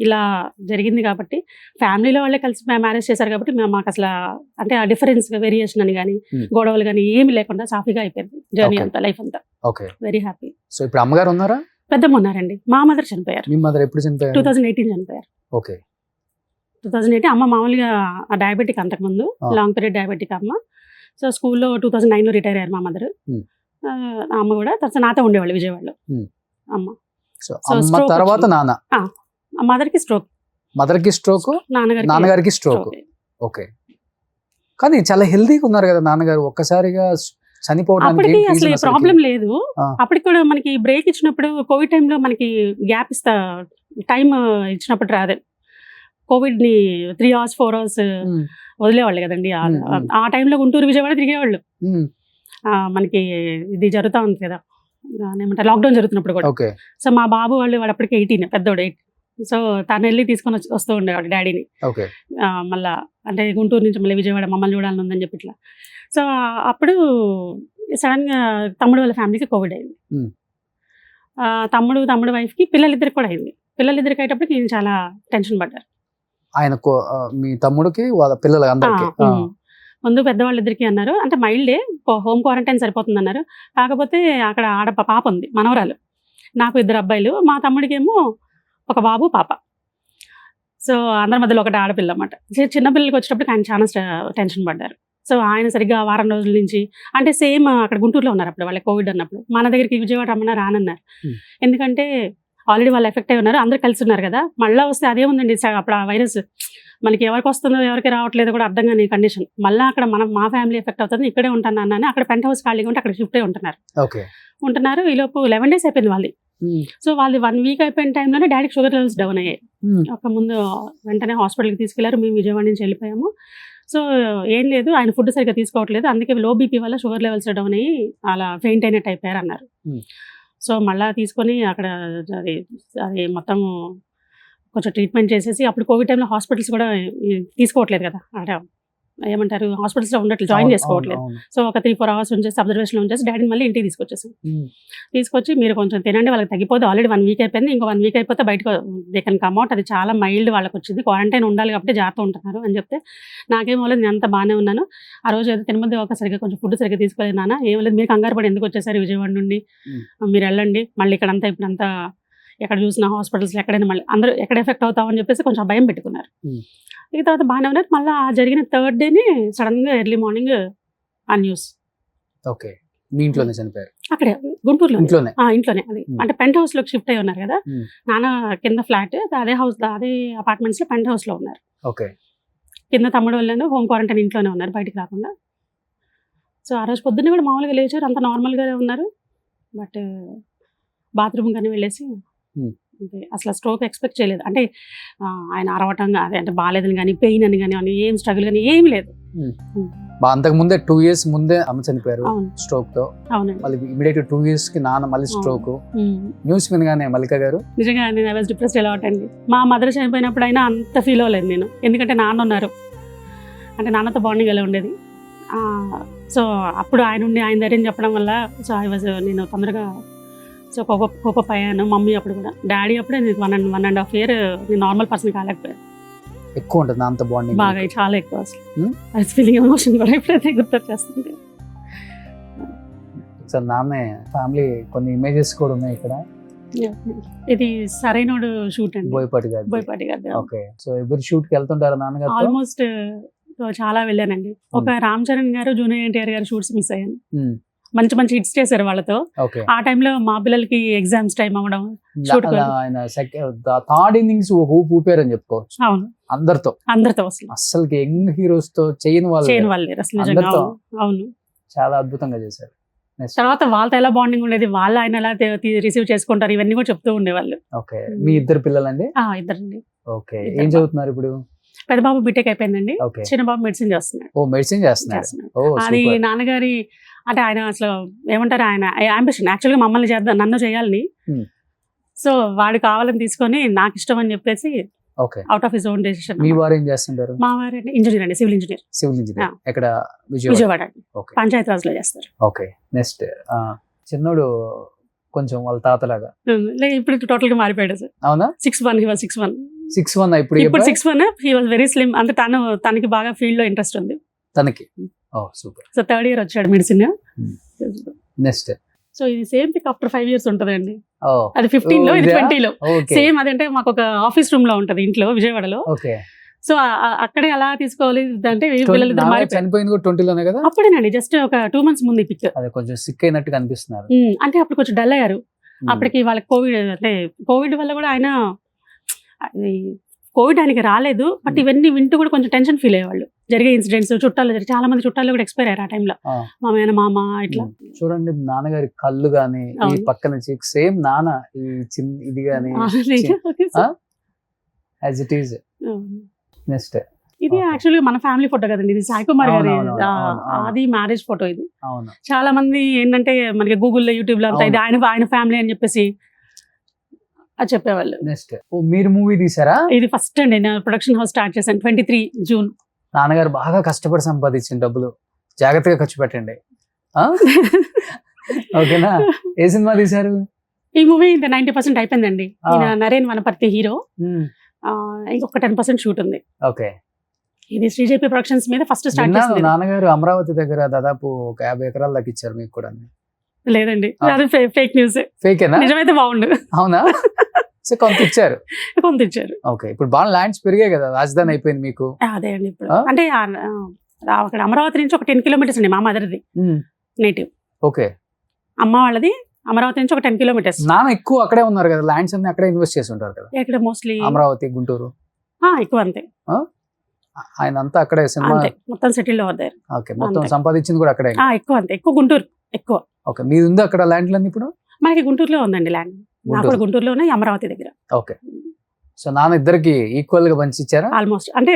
ఇలా జరిగింది కాబట్టి ఫ్యామిలీలో వాళ్ళే కలిసి మ్యారేజ్ చేశారు కాబట్టి మాకు అసలు అంటే ఆ డిఫరెన్స్ వేరియేషన్ అని కానీ గొడవలు కానీ ఏమి లేకుండా సాఫీగా అయిపోయింది జర్నీ Okay. అంతా, లైఫ్ అంతా. ఓకే. Very happy. సో ఇప్పుడు అమ్మగారు ఉన్నారా? పెద్దమ్మ ఉన్నారండి. మా మదర్ చనిపోయారు. మీ మదర్ ఎప్పుడు చనిపోయారు? 2018 చనిపోయారు. ఓకే. 2018 అమ్మ మామూలుగా డయాబెటిక్, అంతకుముందు లాంగ్ పీరియడ్ డయాబెటిక్ అమ్మ. సో స్కూల్లో 2009లో రిటైర్ అయ్యారు మా మదర్. Hmm. అమ్మ కూడా తర్వాత నాతో ఉండేవాళ్ళు విజయవాడలో. అమ్మ సో So, అమ్మ stroke తర్వాత వచ్చింది. నాన్న. మదర్కి స్ట్రోక్, మదర్కి స్ట్రోక్, నాన్నగారికి స్ట్రోక్. stroke. ఓకే. కానీ చాలా హెల్దీగా ఉన్నారు కదా నాన్నగారు, ఒక్కసారిగా చనిపోవడానికి అప్పటికి ఏం అసలు reason అసలుకి? ప్రాబ్లం లేదు. ఆ. అప్పటికి కూడా మనకి బ్రేక్ ఇచ్చినప్పుడు కోవిడ్ టైంలో మనకి గ్యాప్ టైం ఇచ్చినప్పుడు రాదే. కోవిడ్ని 3 hours 4 hours Hmm. వదిలేవాళ్ళు కదండి. ఆ టైంలో గుంటూరు విజయవాడ తిరిగేవాళ్ళు. Hmm. మనకి ఇది జరుగుతూ ఉంది కదా, ఏమంటారు, లాక్డౌన్ జరుగుతున్నప్పుడు కూడా. ఓకే. సో మా బాబు వాడు అప్పటికి 18, పెద్దోడు 8. సో తను వెళ్ళి తీసుకొని వస్తూ ఉండేవాడు డాడీని. ఓకే. మళ్ళా అంటే గుంటూరు నుంచి మళ్ళీ విజయవాడ మమ్మల్ని చూడాలని ఉందని చెప్పి ఇట్లా. సో అప్పుడు సడన్గా తమ్ముడు వాళ్ళ ఫ్యామిలీకి కోవిడ్ అయింది. Hmm. తమ్ముడు వైఫ్కి పిల్లలిద్దరికి కూడా అయింది. పిల్లలిద్దరికి అయ్యేటప్పటికి నేను చాలా టెన్షన్ పడ్డారు. ఆయన మీ తమ్ముడికి వాళ్ళ పిల్లలు అందరికి. ముందు పెద్దవాళ్ళిద్దరికి అన్నారు, అంటే మైల్డే, హోమ్ క్వారంటైన్ సరిపోతుంది అన్నారు. కాకపోతే అక్కడ పాప ఉంది, మనవరాలు. నాకు 2 అబ్బాయిలు, మా తమ్ముడికి ఏమో ఒక బాబు పాప. సో అందరి మధ్యలో ఒకటి ఆడపిల్ల అన్నమాట. చిన్న పిల్లలకి వచ్చేటప్పుడు ఆయన చాలా టెన్షన్ పడ్డారు. సో ఆయన సరిగ్గా వారం రోజుల నుంచి, అంటే సేమ్ అక్కడ గుంటూరులో ఉన్నారు అప్పుడు, వాళ్ళకి కోవిడ్ అన్నప్పుడు మన దగ్గరికి విజయవాడ రమ్మన్నా రానన్నారు. ఎందుకంటే ఆల్రెడీ వాళ్ళు ఎఫెక్ట్ అయి ఉన్నారు, అందరూ కలిసి ఉన్నారు కదా. మళ్ళీ వస్తే అదేముందండి, అప్పుడు ఆ వైరస్ మనకి ఎవరికి వస్తుందో ఎవరికి రావట్లేదు కూడా అర్థం కాని కండిషన్. మళ్ళీ అక్కడ మా ఫ్యామిలీ ఎఫెక్ట్ అవుతుంది, ఇక్కడే ఉంటాను అన్నాను. అక్కడ పెంట్ హౌస్ ఖాళీగా ఉంటే అక్కడ షిఫ్ట్ అయి ఉంటున్నారు. ఈ లోపు 11 days అయిపోయింది వాళ్ళది. సో వాళ్ళు 1 week అయిపోయిన టైంలోనే డాడీకి షుగర్ లెవెల్స్ డౌన్ అయ్యాయి. ఒక ముందు వెంటనే హాస్పిటల్కి తీసుకెళ్లారు. మేము విజయవాడ నుంచి వెళ్ళిపోయాము. సో ఏం లేదు, ఆయన ఫుడ్ సరిగ్గా తీసుకోవట్లేదు, అందుకే లో బీపీ వల్ల షుగర్ లెవెల్స్ డౌన్ అయ్యి అలా ఫెయింట్ అయినట్టు అయిపోయారు అన్నారు. సో మళ్ళీ తీసుకొని అక్కడ అది మొత్తం కొంచెం ట్రీట్మెంట్ చేసేసి, అప్పుడు కోవిడ్ టైంలో హాస్పిటల్స్ కూడా తీసుకోవట్లేదు కదా, అక్కడ ఏమంటారు, హాస్పిటల్స్లో ఉండట్లు జాయిన్ చేసుకోవట్లేదు. సో ఒక 3-4 hours ఉంచేసి అబ్జర్వేషన్లో ఉంచేసి డాడీని మళ్ళీ ఇంటికి తీసుకొచ్చేసాం. తీసుకొచ్చి మీరు కొంచెం తినండి, వాళ్ళకి తగ్గిపోతే, ఆల్రెడీ 1 week అయిపోయింది, ఇంకో 1 week అయిపోతే బయటకు దే కెన్ కమ్ అవుట్, అది చాలా మైల్డ్ వాళ్ళకి వచ్చింది, క్వారంటైన్ ఉండాలి కాబట్టి జాగ్రత్త ఉంటున్నారు అని చెప్తే, నాకేమో లేదు, నేను అంతా బాగానే ఉన్నాను. ఆ రోజు ఏదో తినమద్ది సరిగ్గా కొంచెం ఫుడ్ సరిగ్గా తీసుకోలేదు నాన్న, ఏం లేదు, మీరు కంగారు పడి ఎందుకు వచ్చేసారు విజయవాడ నుండి, మీరు వెళ్ళండి, మళ్ళీ ఇక్కడంతా ఇప్పుడంతా ఎక్కడ చూసిన హాస్పిటల్స్ ఎక్కడైనా మళ్ళీ అందరూ ఎక్కడ ఎఫెక్ట్ అవుతామని చెప్పేసి కొంచెం భయం పెట్టుకున్నారు. ఈ తర్వాత బాగానే ఉన్నారు. మళ్ళీ జరిగిన 3rd day సడన్గా ఎర్లీ మార్నింగ్ ఆ న్యూస్. ఓకే. మీ ఇంట్లోనే చనిపోయారు? అక్కడే గుంటూరులో ఇంట్లోనే. అది అంటే పెంట్ హౌస్ లోకి షిఫ్ట్ అయి ఉన్నారు కదా, నాన్న కింద ఫ్లాట్, అదే అపార్ట్మెంట్స్ లో పెంట్ హౌస్ లో ఉన్నారు. ఓకే. కింద తమ్ముడు వాళ్ళను హోమ్ క్వారంటైన్ ఇంట్లోనే ఉన్నారు, బయటికి రాకుండా. సో ఆ రోజు పొద్దున్నే కూడా మామూలుగా లేచారు, అంత నార్మల్గానే ఉన్నారు. బట్ బాత్రూమ్ కానీ వెళ్ళేసి అసలు స్ట్రోక్ ఎక్స్పెక్ట్ చేయలేదు. అంటే ఆయన అరవటం అదే అంటే బాగాలేదని కానీ, పెయిన్ అని కానీ, ఏం స్ట్రగుల్ కానీ ఏమి లేదు. అంతకు ముందే 2 years ముందే అమ్మ చనిపోయారు స్ట్రోక్ తో. అవునండి. మళ్ళీ ఇమిడియట్ 2 years కి నాన్న మళ్ళీ స్ట్రోక్. న్యూస్ వినగానే మల్లిక గారు నిజంగా నేను ఐ వాజ్ డిప్రెస్డ్ ఎలా అండి. మా మదర్ చనిపోయినప్పుడు అయినా అంత ఫీల్ అవ్వలేదు నేను, ఎందుకంటే నాన్న ఉన్నారు, అంటే నాన్నతో బాండింగ్ ఎలా ఉండేది. సో అప్పుడు ఆయన ధైర్యం చెప్పడం వల్ల సో నేను తొందరగా సో కోప అయ్యాను. మమ్మీ అప్పుడు కూడా, డాడీ అప్పుడే నేను 1.5 year నేను నార్మల్ పర్సన్ కాలేకపోయాను. ఎక్కువ ఉంటుంది అంత బాండింగ్, బాగా చాలా ఎక్కువ అసలు. అది ఫీలింగ్ ఎమోషన్ కూడా ఎప్పుడైతే గుర్తొచ్చేస్తుంది. సార్ నాన్న ఫ్యామిలీ కొన్ని ఇమేజెస్ కూడా ఉన్నాయి ఇక్కడ. ఇది సరైనోడు షూట్ అండి, బోయపాటి గారు. ఓకే. సో ఎవరి షూట్ కి వెళ్తుంటారా నాన్నగారు? ఆల్మోస్ట్ చాలా వెళ్ళానండి. ఒక రామ్ చరణ్ గారు, జూనియర్ ఎన్టీఆర్ గారు షూట్స్ మిస్ అయ్యాను. మంచి మంచి హిట్స్ చేశారు వాళ్ళతో. ఆ టైంలో మా పిల్లలకి ఎగ్జామ్స్ టైం అవ్వడం, ఆయన 3rd innings ఊపు ఊపారని చెప్పుకోవచ్చు. అవును, అందరితో అసలు యంగ్ హీరోస్ తో చేయని వాళ్ళు అసలు. అవును, చాలా అద్భుతంగా చేశారు. తర్వాత వాళ్ళతో ఎలా బాండింగ్ ఉండేది, వాళ్ళు ఆయన ఎలా రిసీవ్ చేసుకుంటారు, ఇవన్నీ కూడా చెప్తూ ఉండేవాళ్ళు. ఓకే. మీ 2 పిల్లలండి? 2 అండి. ఓకే. ఏం చదువుతున్నారు ఇప్పుడు? పెద్ద బాబు బీటెక్ అయిపోయిందండి, ఓకే. చిన్న బాబు మెడిసిన్ చేస్తున్నాడు. ఓ మెడిసిన్ చేస్తున్నారు. చేస్తున్నాడు. ఓ అది సూపర్. నాన్నగారి అంటే ఆయన అసలు ఏమంటారు, ఆయన అంబిషన్ యాక్చువల్గా మమ్మల్ని చేద్దాం, నన్ను చేయాలని. Hmm. సో వాడు కావాలని తీసుకొని నాకు ఇష్టం అని చెప్పేసి okay. Out of his own decision. మీ వారు ఏం చేస్తుంటారు? మా వారు ఇంజనీర్ అండి, సివిల్ ఇంజనీర్, సివిల్ ఇంజనీర్. ఎక్కడ? విజయవాడ. విజయవాడ ఓకే. పంచాయత్ రాజ్ లో చేస్తారు. ఓకే. నెక్స్ట్ చిన్నోడు కొంచెం వాళ్ళ తాతలాగా. ఇప్పుడు టోటల్ గా మారిపోయాడు సార్. అవునా? 6'1", he was 6'1". 6'1" ఇప్పుడు ఇప్పుడు 6'1", he was very slim. అంటే తనకి బాగా ఫీల్డ్ లో ఇంట్రెస్ట్ ఉంది. తనకి. ఓ సూపర్. సో 3rd year వచ్చాడు మెడిసిన్. నెక్స్ట్. సో ఇది సేమ్ పిక్ ఆఫ్టర్ 5 years ఉంటదండి. ఓ అది 15 లో, ఇది 20 లో. ఓకే. సేమ్ అదంటే మాకు ఒక ఆఫీస్ రూమ్ లో ఉంటది ఇంట్లో విజయవాడలో. ఓకే. సో అక్కడే అలా తీసుకోవాలి అంటే పిల్లలు ఇద్దరు మారిపోయారు. చనిపోయింది కూడా 20 లోనే కదా? అప్పుడేనండి, జస్ట్ ఒక 2 months ముందు ఈ పిక్. అదే కొంచెం సిక్ అయినట్టు కనిపిస్తున్నారు. అంటే అప్పుడు కొంచెం డల్ అయ్యారు. అప్పటికి వాళ్ళకి కోవిడ్, అంటే కోవిడ్ వల్ల కూడా ఆయన కోవిడ్ ఆయనకి రాలేదు, బట్ ఇవన్నీ వింటూ కూడా కొంచెం టెన్షన్ ఫీల్ అయ్యేవాళ్ళు. జరిగే ఇన్సిడెంట్స్ చుట్టాలు చాలా మంది చుట్టాలు కూడా ఎక్స్పైర్ అయ్యారు ఆ టైంలో. మామ ఇట్లా చూడండి నాన్నగారి కళ్ళు గాని ఈ పక్కన సేమ్ నాన్న ఈ చిన్న ఇది గాని యాజ్ ఇట్ ఈజ్. నెక్స్ట్. ఇది యాక్చువల్గా మన ఫ్యామిలీ ఫోటో కదండి, ఇది సాయి కుమార్ గారి అది మ్యారేజ్ ఫోటో. ఇది చాలా మంది ఏంటంటే మనకి గూగుల్లో యూట్యూబ్ లో అంతా ఇది ఆయన ఫ్యామిలీ అని చెప్పేసి అది చెప్పేవాళ్ళు. నెక్స్ట్. మీరు మూవీ తీసారా? ఇది ఫస్ట్ అండి, నేను ప్రొడక్షన్ హౌస్ స్టార్ట్ చేశాను 23 June. నాన్నగారు బాగా కష్టపడి సంపాదించిన డబ్బులు జాగ్రత్తగా ఖర్చు పెట్టండి. ఓకేనా? ఏ సినిమా తీశారు? ఈ మూవీ 90% అయిపోయిందండి. నరేన్ వనపర్తి హీరో, ఇంకొక 10% షూట్ ఉంది. ఓకే. ఇది శ్రీజేపీ ప్రొడక్షన్స్ మీద ఫస్ట్ స్టార్ట్ చేసింది. నాన్నగారు అమరావతి దగ్గర దాదాపు ఒక 50 ఎకరాలు దక్కిచ్చారు మీకు కూడా. లేదండి, అది ఫేక్ న్యూస్. ఫేకేనా? నిజమైతే బాగుండు. అవునా? సో కొంత ఇచ్చారు. కొంత ఇచ్చారు. ఓకే. ఇప్పుడు బాగా ల్యాండ్స్ పెరిగాయి కదా, రాజధాని అయిపోయింది మీకు. అదే అండి, ఇప్పుడు అంటే అక్కడ అమరావతి నుంచి ఒక 10 kilometers అండి మా మదర్ది నేటివ్. ఓకే. అమ్మ వాళ్ళది అమరావతి నుంచి ఒక 10 kilometers. నాన్న ఎక్కువ అక్కడే ఉన్నారు కదా, ల్యాండ్స్ అన్ని అక్కడే ఇన్వెస్ట్ చేసి ఉంటారు కదా. ఇక్కడ మోస్ట్లీ అమరావతి, గుంటూరు ఎక్కువ అంతే. ఆయన అంతా అక్కడే సినిమా మొత్తం సెటిల్ అవ్వదారు. ఓకే. మొత్తం సంపాదించింది కూడా అక్కడే. ఎక్కువ అంతే, ఎక్కువ గుంటూరు ఎక్కువ. ఓకే. మీది ఉంది అక్కడ ల్యాండ్ ఇప్పుడు? మనకి గుంటూరులో ఉందండి ల్యాండ్. నాకు గుంటూరులో ఉన్నాయి, అమరావతి దగ్గర. ఓకే. సో నాన్న ఇద్దరికి ఈక్వల్ గా పంచి ఇచ్చారా? ఆల్మోస్ట్. అంటే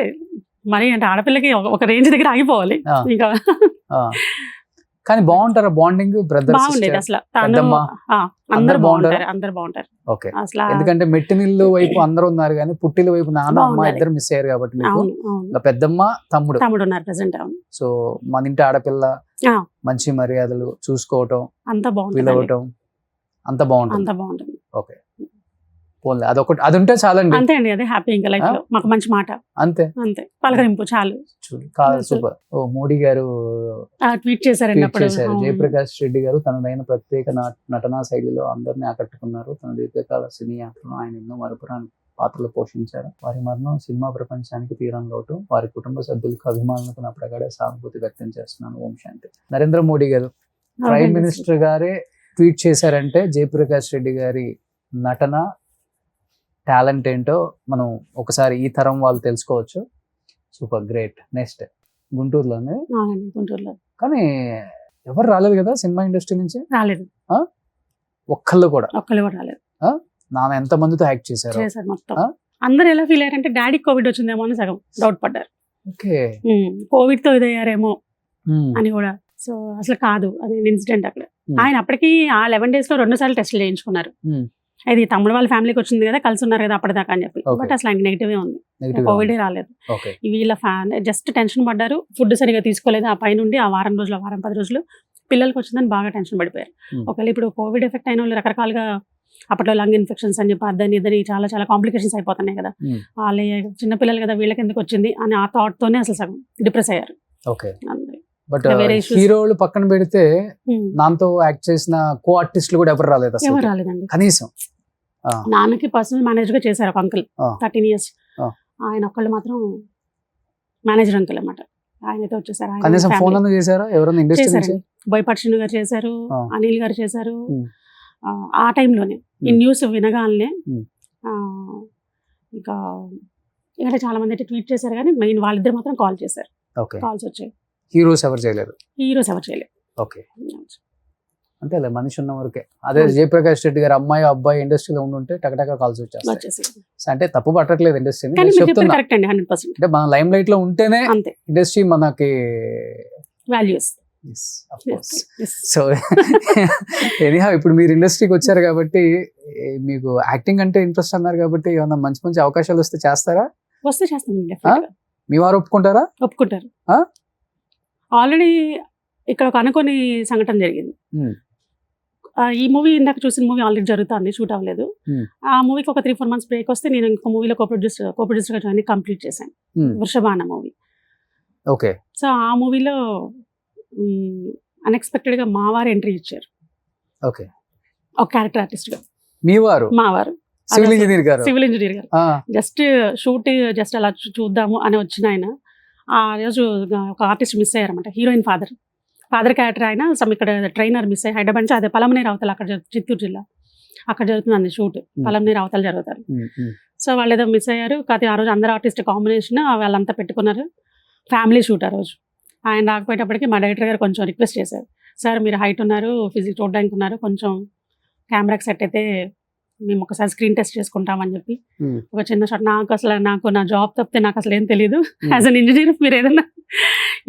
మరి అంటే ఆడపిల్లకి ఒక రేంజ్ దగ్గర ఆగిపోవాలి ఇంకా. కానీ బాగుంటారా బాండింగ్? బ్రదర్స్ బాగుండేది అసలు. అందరు బాగుంటారు ఓకే. అసలు ఎందుకంటే మెట్టినిల్లు వైపు అందరూ ఉన్నారు కానీ పుట్టిల వైపు నాన్న అమ్మ ఇద్దరు మిస్ అయ్యారు కాబట్టి మీకు పెద్దమ్మ తమ్ముడు ఉన్నారు ప్రెసెంట్. సో మన ఇంటి ఆడపిల్ల మంచి మర్యాదలు చూసుకోవటం, అంత బాగుంటుంది, పిలవటం అంత బాగుంటుంది. ఓకే. పోన్లే అదొకటి, అది ఉంటే చాలండి. అంతే అండి, అదే హ్యాపీ ఇంకా లైఫ్ లో. మాకు మంచి మాట అంతే, పలకరింపు చాలు. సూపర్. ఓ మోడీ గారు ట్వీట్ చేశారండి అప్పుడు. జయప్రకాష్ రెడ్డి గారు తనదైన ప్రత్యేక నటనా శైలిలో అందరినీ ఆకట్టుకున్నారు. తన దీర్ఘకాల సినీ యాత్రలో ఆయన ఎన్నో మరపురాని పాత్రలు పోషించారు. వారి మరణం సినిమా ప్రపంచానికి తీరం లోటు. వారి కుటుంబ సభ్యులకు అభిమానులకు నా ప్రగాఢ సానుభూతి వ్యక్తం చేస్తున్నాను. ఓం శాంతి. నరేంద్ర మోడీ గారు ప్రైమ్ మినిస్టర్ గారే ట్వీట్ చేశారంటే జయప్రకాష్ రెడ్డి గారి నటన టాలెంట్ ఏంటో మనం ఒకసారి ఈ తరం వాళ్ళు తెలుసుకోవచ్చు. Super, great. నెక్స్ట్. గుంటూరులోనే. కానీ ఎవరు రాలేదు కదా సినిమా ఇండస్ట్రీ నుంచి? రాలేదు, ఒక్కళ్ళు కూడా రాలేదు. నాన్న ఎంత మందితో యాక్ట్ చేశారు మొత్తం. అందరు ఎలా ఫీల్ అయ్యారంటే డాడీ కోవిడ్ వచ్చిందేమో అని సగం డౌట్ పడ్డారు. ఓకే. కోవిడ్ తో ఇదయ్యారేమో అని కూడా. సో అసలు కాదు, అది ఇన్సిడెంట్ అక్కడ. ఆయన అప్పటికి ఆ 11 days లో 2 సార్లు టెస్టులు చేయించుకున్నారు. అది తమ్ముడు వాళ్ళ ఫ్యామిలీకి వచ్చింది కదా, కలిసి ఉన్నారు కదా అప్పటిదాకా అని చెప్పి. బట్ అసలు ఆయనకి నెగిటివే ఉంది, కోవిడ్ రాలేదు. వీళ్ళ జస్ట్ టెన్షన్ పడ్డారు, ఫుడ్ సరిగా తీసుకోలేదు. ఆ పైనుండి ఆ వారం 10 రోజులు పిల్లలకి వచ్చిందని బాగా టెన్షన్ పడిపోయారు. ఒకవేళ ఇప్పుడు కోవిడ్ ఎఫెక్ట్ అయిన వాళ్ళు రకరకాలుగా అప్పట్లో లంగ్ ఇన్ఫెక్షన్స్ అని చెప్పి అదని ఇదని చాలా చాలా కాంప్లికేషన్స్ అయిపోతున్నాయి కదా. వాళ్ళ చిన్నపిల్లలు కదా వీళ్ళకి ఎందుకు వచ్చింది అని ఆ థాట్ తోనే అసలు సగం డిప్రెస్ అయ్యారు. బట్ హీరోలు పక్కన పెడితే నాతో యాక్ట్ చేసిన కో ఆర్టిస్టులు కూడా ఎవరు రాలేదు, ఎవరు రాలేదండి కనీసం. నాన్నకి పర్సనల్ మేనేజర్ గా చేశారు ఒక అంకుల్ 13 years. ఆయన ఒక్కళ్ళు మాత్రం మేనేజర్ అంకుల్ అన్నమాట. ఆయనతో వచ్చేసారు. కనీసం ఫోన్ అన్న చేశారా ఎవరైనా ఇండస్ట్రీ నుంచి? బోయపాటి శ్రీను గారు చేశారు, అనిల్ గారు చేశారు. ఆ టైంలోనే ఈ న్యూస్ వినగానే ఇంకా ఇక్కడ చాలా మంది అయితే ట్వీట్ చేశారు కానీ మెయిన్ వాళ్ళిద్దరు మాత్రం కాల్ చేశారు. కాల్స్ వచ్చాయి. హీరోస్ ఎవరు చేయలేదు. హీరోస్ ఎవరు చేయలేదు. ఓకే. అంతేలే మనిషి ఉన్న వరకే. అదే అవును. జయప్రకాష్ రెడ్డి గారు అమ్మాయి అబ్బాయి ఇండస్ట్రీలో ఉండుంటే టకటక కాల్స్ వచ్చేస్తాయి. వచ్చేసి అంటే తప్పు పట్టట్లేదు ఇండస్ట్రీని, కానీ నేను మీరు చెప్పారు చెప్తున్నా. కరెక్ట్ అండి 100% అంటే మన లైమ్ లైట్ లో ఉంటేనే అంతే ఇండస్ట్రీ మనకి వాల్యూస్. సో ఎనీహా ఇప్పుడు మీరు ఇండస్ట్రీకి వచ్చారు కాబట్టి మీకు యాక్టింగ్ అంటే ఇంట్రెస్ట్ అన్నారు కాబట్టి ఏమన్నా మంచి మంచి అవకాశాలు వస్తే చేస్తారా? వస్తే చేస్తామండి డెఫినెట్గా. మీ వారు ఒప్పుకుంటారా? ఒప్పుకుంటారు. ఆ? ఆల్రెడీ ఇక్కడ ఒక అనుకోని సంఘటన జరిగింది. Hmm. ఈ మూవీ ఇందాక చూసిన మూవీ ఆల్రెడీ జరుగుతుంది, షూట్ అవ్వలేదు. Hmm. ఆ మూవీకి ఒక 3-4 months బ్రేక్ వస్తే నేను ఇంకో మూవీలో కో-ప్రొడ్యూసర్గా జాయిన్ కంప్లీట్ చేశాను, వృషభాన మూవీ. ఓకే. సో ఆ మూవీలో అన్ఎక్స్పెక్టెడ్గా మా వారు ఎంట్రీ ఇచ్చారు, ఓకే. ఒక క్యారెక్టర్ ఆర్టిస్ట్గా. మీ వారు మా వారు సివిల్ ఇంజనీర్ గారు? సివిల్ ఇంజనీర్ గారు. ఆ, జస్ట్ షూట్ జస్ట్ అలా చూద్దాము అని వచ్చిన ఆయన ఆ రోజు ఒక ఆర్టిస్ట్ మిస్ అయ్యారన్నమాట, హీరోయిన్ ఫాదర్ క్యారెక్టర్ ఆయన సమ్ ఇక్కడ ట్రైనర్ మిస్ అయ్యి హైదరాబాద్ నుంచి అదే పలమనేరు అవతల అక్కడ చిత్తూరు జిల్లా అక్కడ జరుగుతుంది షూట్, పలమనేరు అవతల జరుగుతారు. సో వాళ్ళు ఏదో మిస్ అయ్యారు. కాకపోతే ఆ రోజు అందరు ఆర్టిస్ట్ కాంబినేషన్ వాళ్ళంతా పెట్టుకున్నారు, ఫ్యామిలీ షూట్ ఆ రోజు. ఆయన రాకపోయేటప్పటికి మా డైరెక్టర్ గారు కొంచెం రిక్వెస్ట్ చేశారు, సార్ మీరు హైట్ ఉన్నారు, ఫిజిక్స్ చూడడానికి ఉన్నారు, కొంచెం కెమెరాకి సెట్ అయితే మేము ఒకసారి స్క్రీన్ టెస్ట్ చేసుకుంటామని చెప్పి ఒక చిన్న షాట్. నాకు నా జాబ్ తప్పితే నాకు అసలు ఏం తెలియదు, యాజ్ అన్ ఇంజనీర్ మీరు ఏదన్నా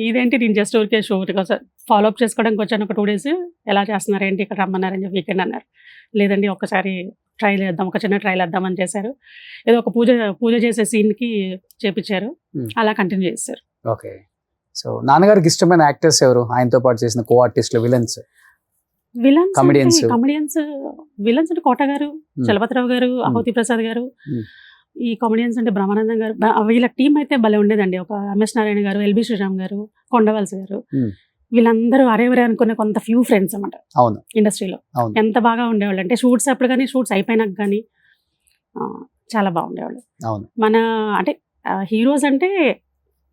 ఇదేంటి నేను జస్ట్ ఊరికే షూట్ ఫాలో అప్ చేసుకోవడానికి వచ్చాను, ఒక 2 days ఎలా చేస్తున్నారు ఏంటి ఇక్కడ రమ్మన్నారని చెప్పి వీకెండ్ అన్నారు. లేదండి ఒక్కసారి ట్రైల్ చేద్దాం, ఒక చిన్న ట్రైల్ వేద్దామని చేశారు. ఏదో ఒక పూజ చేసే సీన్కి చేపించారు, అలా కంటిన్యూ చేశారు. ఓకే. సో నాన్నగారికి ఇష్టమైన యాక్టర్స్ ఎవరు? ఆయనతో పాటు చేసిన కో ఆర్టిస్టులు, విలన్స్, Comedians. విలన్స్ అంటే కోట గారు, చలపతిరావు గారు, అహోతి ప్రసాద్ గారు. ఈ కామెడియన్స్ అంటే బ్రహ్మానందం గారు. వీళ్ళ టీం అయితే భలే ఉండేదండి. ఒక ఎంఎస్ నారాయణ గారు, ఎల్బి శ్రీరామ్ గారు, కొండవలసి గారు, వీళ్ళందరూ అరేవరే అనుకునే కొంత ఫ్యూ ఫ్రెండ్స్ అన్నమాట అవును ఇండస్ట్రీలో. అవును. ఎంత బాగా ఉండేవాళ్ళు అంటే షూట్స్ అప్పుడు కానీ షూట్స్ అయిపోయినాక కానీ చాలా బాగుండేవాళ్ళు. అవును. మన అంటే హీరోస్ అంటే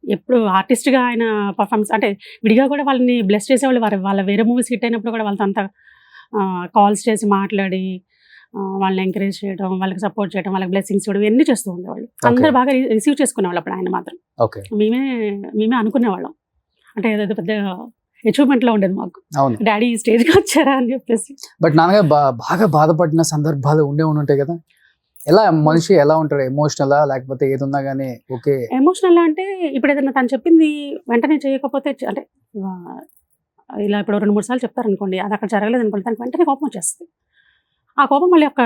ఎప్పుడు ఆర్టిస్ట్గా ఆయన పర్ఫార్మెన్స్ అంటే విడిగా కూడా వాళ్ళని బ్లెస్ చేసేవాళ్ళు. వాళ్ళ వేరే మూవీస్ హిట్ అయినప్పుడు కూడా వాళ్ళతో అంతా కాల్స్ చేసి మాట్లాడి వాళ్ళని ఎంకరేజ్ చేయడం, వాళ్ళకి సపోర్ట్ చేయడం, వాళ్ళకి బ్లెస్సింగ్స్ ఇవ్వడం ఇవన్నీ చేస్తూ ఉండేవాళ్ళు. అందరూ బాగా రిసీవ్ చేసుకునేవాళ్ళు అప్పుడు ఆయన మాత్రం. ఓకే. మేమే అనుకునేవాళ్ళం అంటే ఏదో పెద్ద అచీవ్మెంట్ లో ఉండేది మాకు, అవును. డాడీ ఈ స్టేజ్కి వచ్చారా అని చెప్పేసి. బట్ నాన్నగారు బాగా బాధపడిన సందర్భాలు ఉంటాయి కదా, ఎలా మనిషి ఎలా ఉంటారు? ఎమోషనలా లేకపోతే ఏదున్నా కానీ ఓకే? ఎమోషనల్ అంటే ఇప్పుడు ఏదైనా తను చెప్పింది వెంటనే చేయకపోతే అంటే ఇలా ఇప్పుడు 2-3 సార్లు చెప్తారు అనుకోండి, అది అక్కడ జరగలేదు అనుకోండి, తనకి వెంటనే కోపం వచ్చేస్తుంది. ఆ కోపం మళ్ళీ ఒక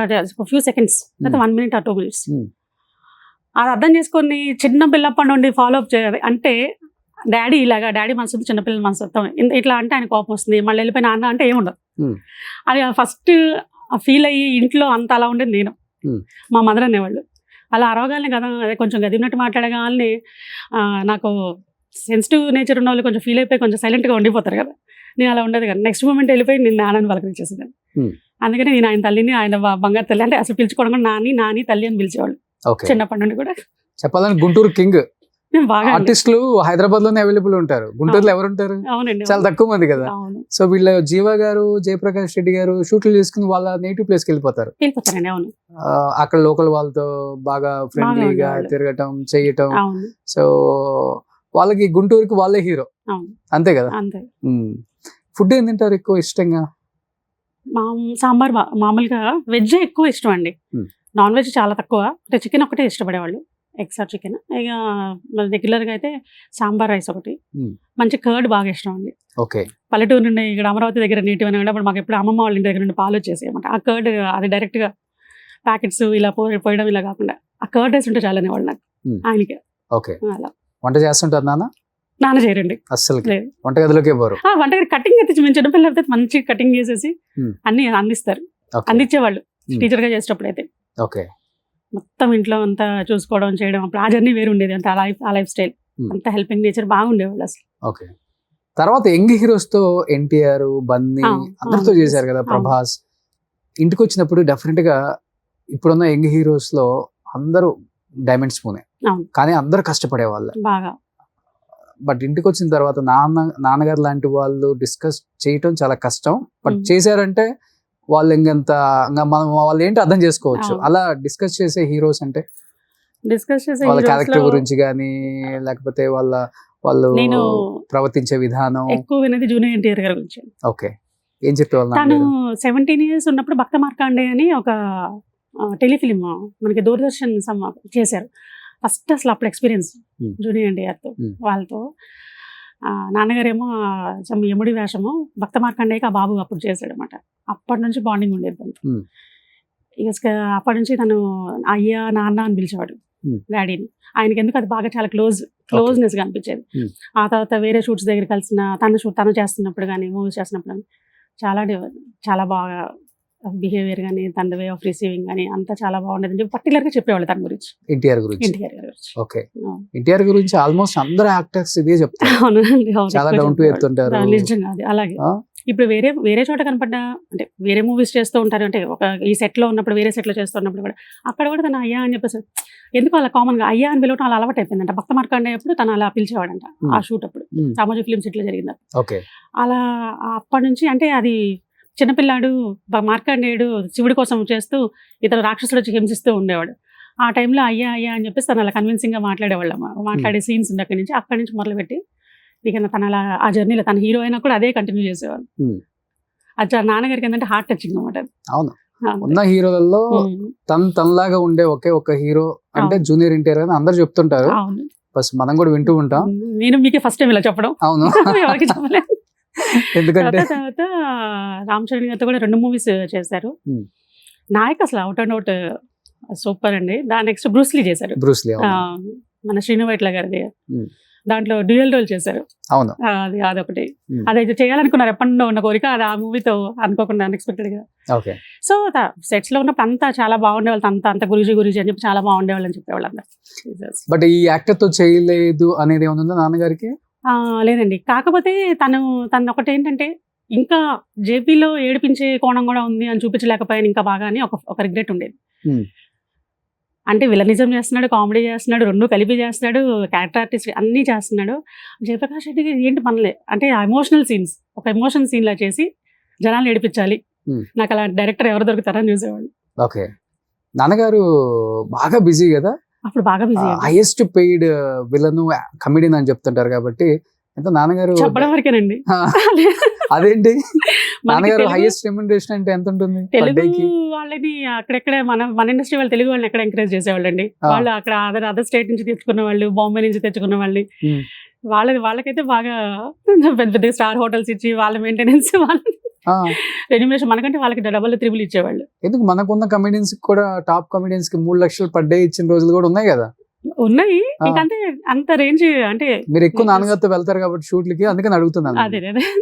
ఫ్యూ సెకండ్స్ లేదా 1 minute or 2 minutes అది అర్థం చేసుకొని చిన్న పిల్లప్పటి నుండి ఫాలో అప్ చేయాలి. అంటే డాడీ మనసు చిన్నపిల్లల మనసు ఇట్లా అంటే ఆయన కోపం వస్తుంది, మళ్ళీ వెళ్ళిపోయిన నాన్న అంటే ఏముండదు. అది ఫస్ట్ ఫీల్ అయ్యి ఇంట్లో అంత అలా ఉండేది నేను. మా మదర్ అనేవాళ్ళు అలా అరవగానే కదా, అదే కొంచెం గదినట్టు మాట్లాడగానే నాకు సెన్సిటివ్ నేచర్ ఉన్న వాళ్ళు కొంచెం ఫీల్ అయిపోయి కొంచెం సైలెంట్గా ఉండిపోతారు కదా, నేను అలా ఉండేది కదా. నెక్స్ట్ మూమెంట్ వెళ్ళిపోయి నేను నాన్నని పలకరించేసేదాన్ని. అందుకని నేను ఆయన తల్లిని, ఆయన బంగారు తల్లి అంటే అసలు పిలుచుకోవడం కూడా నాని తల్లి అని పిలిచేవాళ్ళు చిన్నప్పటి నుండి కూడా. చెప్పాలని గుంటూరు కింగ్ బాగా ఆర్టిస్టులు హైదరాబాద్ లోనే అవైలబుల్ ఉంటారు, గుంటూరులో ఎవరు ఉంటారు? అవునండి, చాలా తక్కువ మంది కదా. సో వీళ్ళ జీవ గారు, జయప్రకాష్ రెడ్డి గారు షూట్లు చేసుకుని వాళ్ళ నేటివ్ ప్లేస్కి వెళ్ళిపోతారండి. అవును. అక్కడ లోకల్ వాళ్ళతో బాగా ఫ్రెండ్లీగా తిరగటం చేయటం. సో వాళ్ళకి గుంటూరుకి వాళ్ళే హీరో, అంతే కదా. ఫుడ్ ఏం తింటారు ఎక్కువ ఇష్టంగా? సాంబార్, మామూలుగా వెజ్ ఎక్కువ ఇష్టం అండి, నాన్ వెజ్ చాలా తక్కువ. అంటే చికెన్ ఒకటే ఇష్టపడేవాళ్ళు, ఎగ్స్ ఆర్ చికెన్. ఇక రెగ్యులర్గా అయితే సాంబార్ రైస్ ఒకటి, మంచి కర్డ్ బాగా ఇష్టం అండి. ఓకే. పల్లెటూరు నుండి ఇక్కడ అమరావతి దగ్గర నేటివ్ అని అప్పుడు మాకు ఎప్పుడు అమ్మమ్మ వాళ్ళ ఇంటి దగ్గర నుండి పాలు వచ్చేసి అన్నమాట. ఆ కర్డ్ అది డైరెక్ట్గా ప్యాకెట్స్ ఇలా పోయడం ఇలా కాకుండా ఆ కర్డ్ రైస్ ఉంటే చాలనే వాళ్ళు నాకు, ఆయనకి. ఓకే. అలా వంట చేస్తుంటారు నాన్న చేయరండి అస్సలు, వంటగదిలోకి పోరు. వంటగది కటింగ్ అయితే మేము చిన్నపిల్లలు అయితే మంచి కటింగ్ చేసేసి అన్ని అందిస్తారు, అందించేవాళ్ళు టీచర్గా చేసేటప్పుడు అయితే. ఓకే. మొత్తం ఇంట్లో అంతా చూసుకోవడం చేయడం, అప్పుడు ఆ జర్నీ వేరు ఉండేది. అంటే ఆ లైఫ్ స్టైల్ అంతా హెల్పింగ్ నేచర్ బాగుండేవాళ్ళు అసలు. ఓకే. తర్వాత యంగ్ హీరోస్ తో ఎన్టీఆర్, బన్నీ అందరితో చేశారు కదా, ప్రభాస్. ఇంటికి వచ్చినప్పుడు డెఫినెట్ గా ఇప్పుడున్న యంగ్ హీరోస్ లో అందరూ డైమండ్ స్పూనే, కానీ అందరూ కష్టపడే వాళ్ళే బాగా. బట్ ఇంటికి వచ్చిన తర్వాత నాన్నగారు లాంటి వాళ్ళు డిస్కస్ చేయటం చాలా కష్టం. బట్ చేశారంటే వాళ్ళు ఇంకంత మనం వాళ్ళు ఏంటో అర్థం చేసుకోవచ్చు. అలా డిస్కస్ చేసే హీరోస్ అంటే వాళ్ళ క్యారెక్టర్ గురించి కానీ లేకపోతే వాళ్ళు ప్రవర్తించే విధానం. ఎక్కువ వినేది జూనియర్ ఎన్టీఆర్ గారి గురించి. ఓకే. ఏం చెప్పేవాళ్ళు తను నాన్నగారు? 17 ఇయర్స్ ఉన్నప్పుడు భక్త మార్కాండే అని ఒక టెలిఫిలిం మనకి దూరదర్శన్ చేశారు. ఫస్ట్ అసలు అప్పుడు ఎక్స్పీరియన్స్ Hmm. జూనియర్ ఎన్టీఆర్తో Hmm. వాళ్ళతో. నాన్నగారేమో యముడి వేషము, భక్త మార్కండేకి ఆ బాబు అప్పుడు చేశాడు అనమాట. అప్పటి నుంచి బాండింగ్ ఉండేది తనతో. Hmm. ఇక అప్పటి నుంచి తను అయ్యా నాన్న అని పిలిచేవాడు Hmm. డాడీని. ఆయనకి ఎందుకు అది బాగా చాలా క్లోజ్నెస్గా అనిపించేది. Hmm. ఆ తర్వాత వేరే షూట్స్ దగ్గర కలిసిన తను చేస్తున్నప్పుడు కానీ మూవీస్ చేస్తున్నప్పుడు కానీ చాలా బాగా బిహేవియర్ కానీ తన వే ఆఫ్ రిసీవింగ్ కానీ అంతా చాలా బాగుండేది అని చెప్పి పర్టికులర్గా చెప్పేవాళ్ళు తన గురించి, ఎన్టీఆర్ గురించి. ఎన్టీఆర్ గారి గురించి. ఓకే, ఎన్టీఆర్ గురించి ఆల్మోస్ట్ అందరు యాక్టర్స్ ఇదే చెప్తారు. అవునండి, అవును, చాలా ఎక్కువ డౌన్ టు ఎర్త్ చెప్పేవాళ్ళు. ఉంటారు. నిజంగా అది అలాగే. ఆ? ఇప్పుడు వేరే చోట కనపడ్డా అంటే వేరే మూవీస్ చేస్తూ ఉంటారు, అంటే ఒక ఈ సెట్లో ఉన్నప్పుడు వేరే సెట్లో చేస్తూ ఉన్నప్పుడు కూడా అక్కడ కూడా తను అయ్యా అని చెప్పేసి ఎందుకు అలా కామన్గా అయ్యా అని పిలవటం అలా అలవాటు అయిపోయిందంట. భక్త మార్కండే అప్పుడు తను అలా పిలిచేవాడంట ఆ షూట్ అప్పుడు. Hmm. సామాజిక ఫిల్మ్స్ ఇట్లా జరిగింది ఓకే. అలా. అప్పటి నుంచి అంటే అది చిన్నపిల్లాడు మార్కండేయుడు శివుడి కోసం చేస్తూ ఇతర రాక్షసుడు వచ్చి హింసిస్తూ ఉండేవాడు. ఆ టైంలో అయ్యా అని చెప్పేసి తను అలా కన్విన్సింగ్గా మాట్లాడే సీన్స్ ఉంది. అక్కడి నుంచి మొదలుపెట్టి ఇక తను అలా ఆ జర్నీలో తన హీరో అయినా కూడా అదే కంటిన్యూ చేసేవాడు. Hmm. అది నాన్నగారికి ఏంటంటే హార్ట్ టచింగ్ అనమాట. అవును, ఉన్న హీరోలలో తనలాగా ఉండే ఒక హీరో అంటే జూనియర్ ఎన్టీఆర్ అని అందరు చెప్తుంటారు. అవును, బస్ మనం కూడా వింటూ ఉంటాం. నేను మీకే ఫస్ట్ టైం ఇలా చెప్పడం. అవును. ఎవరికి చెప్పలేదు. ఎందుకంటే తర్వాత రామ్ చరణ్ గారితో కూడా 2 మూవీస్ చేశారు. Hmm. నాయక్ అసలు అవుట్ అండ్ అవుట్ సూపర్ అండి. నెక్స్ట్ బ్రూస్లీ చేశారు. బ్రూస్లీ. మన శ్రీను వైట్ల గారిది. Hmm. దాంట్లో డ్యూయల్ రోల్ చేశారు. అవును, అదొకటి. Hmm. అదైతే చేయాలనుకున్నారు, ఎప్పటి నుండో ఉన్న కోరిక. అది ఆ మూవీతో అనుకోకుండా అన్ఎక్స్పెక్టెడ్ గా. ఓకే. సో సెట్స్ లో ఉన్నప్పుడు అంతా చాలా బాగుండేవాళ్ళు. అంత గురుజీ అని చెప్పి చాలా బాగుండేవాళ్ళు అని చెప్పేవాళ్ళు అందరు. బట్ ఈ యాక్టర్ తో చేయలేదు అనేది ఏముందా నాన్నగారికి? లేదండి, కాకపోతే తను ఒకటి ఏంటంటే ఇంకా జేపీలో ఏడిపించే కోణం కూడా ఉంది అని చూపించలేకపోయాను ఇంకా బాగా అని ఒక రిగ్రెట్ ఉండేది. Hmm. అంటే విలనిజం చేస్తున్నాడు, కామెడీ చేస్తున్నాడు, 2 కలిపి చేస్తున్నాడు, క్యారెక్టర్ ఆర్టిస్ట్ అన్నీ చేస్తున్నాడు. జయప్రకాష్ రెడ్డికి ఏంటి పనులే అంటే ఆ ఎమోషనల్ సీన్స్, ఒక ఎమోషన్ సీన్ లా చేసి జనాలు ఏడిపించాలి. Hmm. నాకు అలా డైరెక్టర్ ఎవరు దొరుకుతారని చూసేవాళ్ళు. ఓకే. నాన్నగారు బాగా బిజీ కదా, అప్పుడు బాగా busy. Highest paid villain comedian అని చెప్తుంటారు కాబట్టి ఎంత నాన్నగారు చెప్పడం వరకేనండి. అదేంటి నాన్నగారు తెలుగు- హైయెస్ట్ రెమ్యునరేషన్ అంటే ఎంత ఉంటుంది per తెలుగు day కి? వాళ్ళని అక్కడెక్కడ మన ఇండస్ట్రీ వాళ్ళు తెలుగు వాళ్ళని ఎక్కడ ఎంకరేజ్ చేసేవాళ్ళండి. వాళ్ళు అక్కడ అదర్ స్టేట్ నుంచి తెచ్చుకున్న వాళ్ళు, బాంబే నుంచి తెచ్చుకున్న వాళ్ళు, Hmm. వాళ్ళకైతే బాగా పెద్ద పెద్ద స్టార్ హోటల్స్ ఇచ్చి వాళ్ళ మెయింటెనెన్స్, వాళ్ళ ఆ, రెన్యుమరేషన్ మనకంటే వాళ్ళకి డబల్ త్రిబుల్ ఇచ్చేవాళ్ళు. ఎందుకు మనకున్న కమెడియన్స్ కూడా టాప్ కమెడియన్స్ కి 3 లక్షలు per day ఇచ్చిన రోజులు కూడా ఉన్నాయి కదా. ఉన్నాయి ఇంకంతే, అంత రేంజ్ అంటే మీరు ఎక్కువ నాన్నగారితో వెళ్తారు కాబట్టి షూట్లకి, అందుకని అడుగుతున్నాను. అదే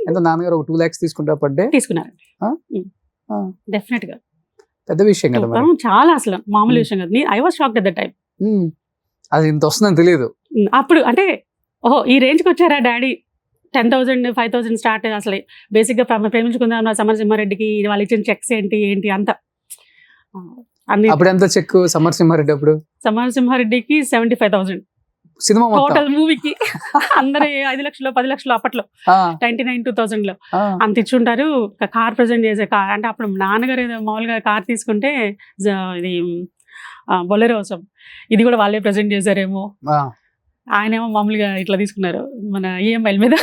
ఎంత నాన్నగారు ఒక 2 lakhs తీసుకుంటారు per day? తీసుకున్నారు. ఆ? ఆ. డెఫినెట్ గా పెద్ద విషయం కదా మరి. చాలా అసలు మామూలు విషయం కదా. I was shocked at the time. అది ఇంత వస్తుందని తెలియదు. అప్పుడు అంటే ఓహో ఈ రేంజ్కి వచ్చారా డాడీ, 10,000 5,000 స్టార్ట్. అసలు బేసిక్గా ప్రేమించుకుందాం సమరసింహారెడ్డికి వాళ్ళు ఇచ్చిన చెక్స్ ఏంటి అంత అన్ని. అప్పుడు ఎంత చెక్ సమరసింహారెడ్డి అప్పుడు? సమరసింహారెడ్డికి 75,000 సినిమా టోటల్ మూవీకి. అందరూ 5 లక్షలు 10 లక్షలు అప్పట్లో 99-2000 అంత ఇచ్చుంటారు. కార్ ప్రజెంట్ చేసే కార్ అంటే అప్పుడు నాన్నగారు ఏదో మామూలుగా కార్ తీసుకుంటే ఇది బొలెరో ఇది కూడా వాళ్ళే ప్రజెంట్ చేశారేమో. ఆయనేమో మామూలుగా ఇట్లా తీసుకున్నారు మన ఈఎంఐల మీద.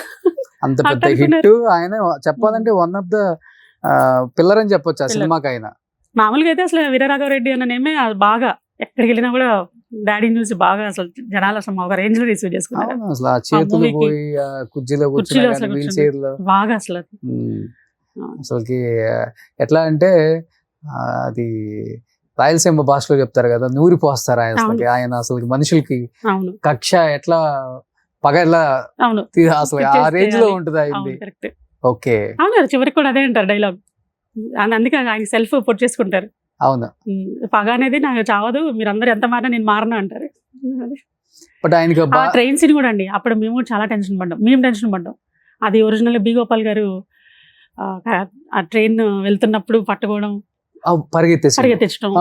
అంత పెద్ద హిట్ ఆయన చెప్పాలంటే వన్ ఆఫ్ ద పిల్లర్ అని చెప్పొచ్చు ఆ సినిమాకి. ఆయన మామూలుగా అయితే అసలు వీరరాఘవరెడ్డి అన్న నేమే బాగా ఎక్కడికి వెళ్ళినా కూడా డాడీని చూసి బాగా అసలు జనాలు అసలు ఒక రేంజ్ లో రిసీవ్ చేసుకున్నారు. అసలు ఆ చేతులు పోయి కుర్చీలో కూర్చుని వీల్ చైర్ లో బాగా అసలు అసలుకి ఎట్లా అంటే అది రాయలసీమ భాషలో చెప్తారు కదా, నూరి పోస్తారు ఆయన అసలు మనుషులకి కక్ష ఎట్లా పగ ఎట్లా అసలు ఆ రేంజ్ లో ఉంటుంది అయింది. ఓకే, అవును చివరికి కూడా అదే అంటారు డైలాగ్. అందుకే ఆయన సెల్ఫ్ పొట్ చేసుకుంటారు. అవును, పగ అనేది నాకు చావదు, మీరందరూ ఎంత మారినా నేను మారను అంటారు. బట్ ఆయనకి ట్రైన్ సీన్ కూడా అండి, అప్పుడు మేము చాలా టెన్షన్ పడ్డాం. అది ఒరిజినల్ బి గోపాల్ గారు ఆ ట్రైన్ వెళ్తున్నప్పుడు పట్టుకోవడం, పరిగెత్తించడం,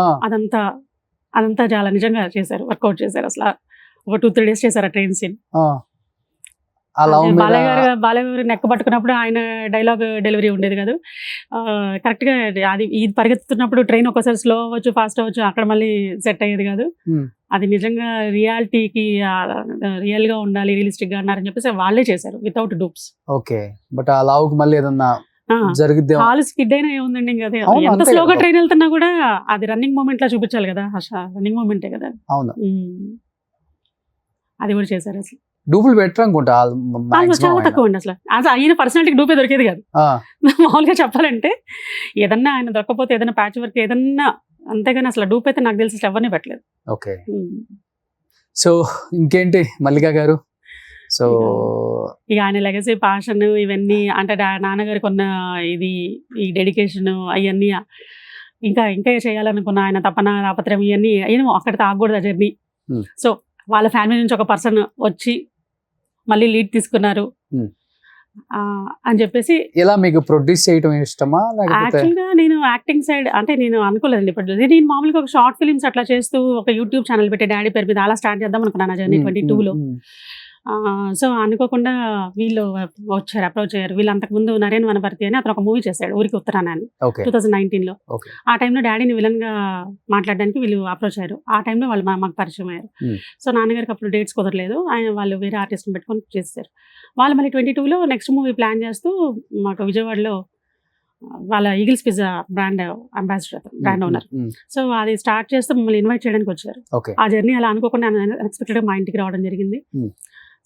అదంతా చాలా నిజంగా చేశారు, వర్కౌట్ చేశారు. అసలు ఒక 2-3 days చేశారు ఆ ట్రైన్ సీన్. బాలయ్య గారు నెక్క పట్టుకున్నప్పుడు ఆయన డైలాగ్ డెలివరీ ఉండేది కాదు కరెక్ట్ గా. అది ఇది పరిగెత్తుతున్నప్పుడు ట్రైన్ ఒకసారి స్లో అవ్వచ్చు, ఫాస్ట్ అవ్వచ్చు, అక్కడ మళ్ళీ సెట్ అయ్యేది కాదు. అది నిజంగా రియాలిటీకి రియల్ గా ఉండాలి, రియలిస్టిక్ గా అన్నారని చెప్పేసి వాళ్ళే చేశారు వితౌట్ డూప్స్. ఓకే, బట్ ఆ లావుకి మళ్ళీ ఏదన్నా జరిగిద్దే. హాల్ స్కిడ్ అయినా ఏముందండి ఇంకా అదే. అవును, ఎంత అంతే స్లోగా కదా. ట్రైన్ వెళ్తున్నా కూడా అది రన్నింగ్ మూమెంట్ లా చూపించాలి కదా, రన్నింగ్ మూమెంటే కదా. అవును, అది కూడా చేశారు అసలు. డూపులు బెటర్ అనుకుంటా ఆల్మోస్ట్ చాలా తక్కువ అండి అసలు. అసలు ఆయన పర్సనాలిటీకి డూపే దొరికేది కాదు. మామూలుగా చెప్పాలంటే ఏదన్నా ఆయన దొరకపోతే ఏదైనా ప్యాచ్ వర్క్ ఏదన్నా, అంతేగాని అసలు డూప్ అయితే నాకు తెలిసి ఎవరిని పెట్టలేదు. ఓకే. సో ఇంకేంటి మల్లికా గారు? సో ఇక ఆయన లెగసీ, పాషన్ ఇవన్నీ అంటే నాన్నగారికి ఉన్న ఇది, ఈ డెడికేషన్ అవన్నీ, ఇంకా ఇంకా చేయాలనుకున్న ఆయన తపన తాపత్రయం ఇవన్నీ ఏమో అక్కడ తాగకూడదు ఆ జర్నీ. సో వాళ్ళ ఫ్యామిలీ నుంచి ఒక పర్సన్ వచ్చి మళ్ళీ లీడ్ తీసుకున్నారు అని చెప్పేసి. ఇలా మీకు ప్రొడ్యూస్ చేయడం ఇష్టమా? యాక్చువల్గా నేను యాక్టింగ్ సైడ్ అంటే నేను అనుకోలేదండి. ఇప్పుడు నేను మామూలుగా ఒక షార్ట్ ఫిల్మ్స్ అట్లా చేస్తూ ఒక యూట్యూబ్ ఛానల్ పెట్టి డాడీ పేరు మీద అలా స్టార్ట్ చేద్దాం అనుకున్నాను జర్నీ 22లో. సో అనుకోకుండా వీళ్ళు వచ్చారు, అప్రోచ్ అయ్యారు. వీళ్ళు అంతకుముందు నరేన్ వనపర్తి అని అతను ఒక మూవీ చేశాడు, ఊరికి ఉత్తరాన అని, 2019లో. ఆ టైంలో డాడీని విలన్ గా మాట్లాడడానికి వీళ్ళు అప్రోచ్ అయ్యారు. ఆ టైంలో వాళ్ళు మాకు పరిచయం అయ్యారు. సో నాన్నగారికి అప్పుడు డేట్స్ కుదరలేదు, వాళ్ళు వేరే ఆర్టిస్ట్ని పెట్టుకొని చేశారు. వాళ్ళు మళ్ళీ 22లో నెక్స్ట్ మూవీ ప్లాన్ చేస్తూ మాకు విజయవాడలో వాళ్ళ eagles pizza brand ambassador, brand owner. So అది స్టార్ట్ చేస్తే మమ్మల్ని ఇన్వైట్ చేయడానికి వచ్చారు. ఆ జర్నీ అలా అనుకోకుండా అన్ఎక్స్పెక్టెడ్ గా మా ఇంటికి రావడం జరిగింది.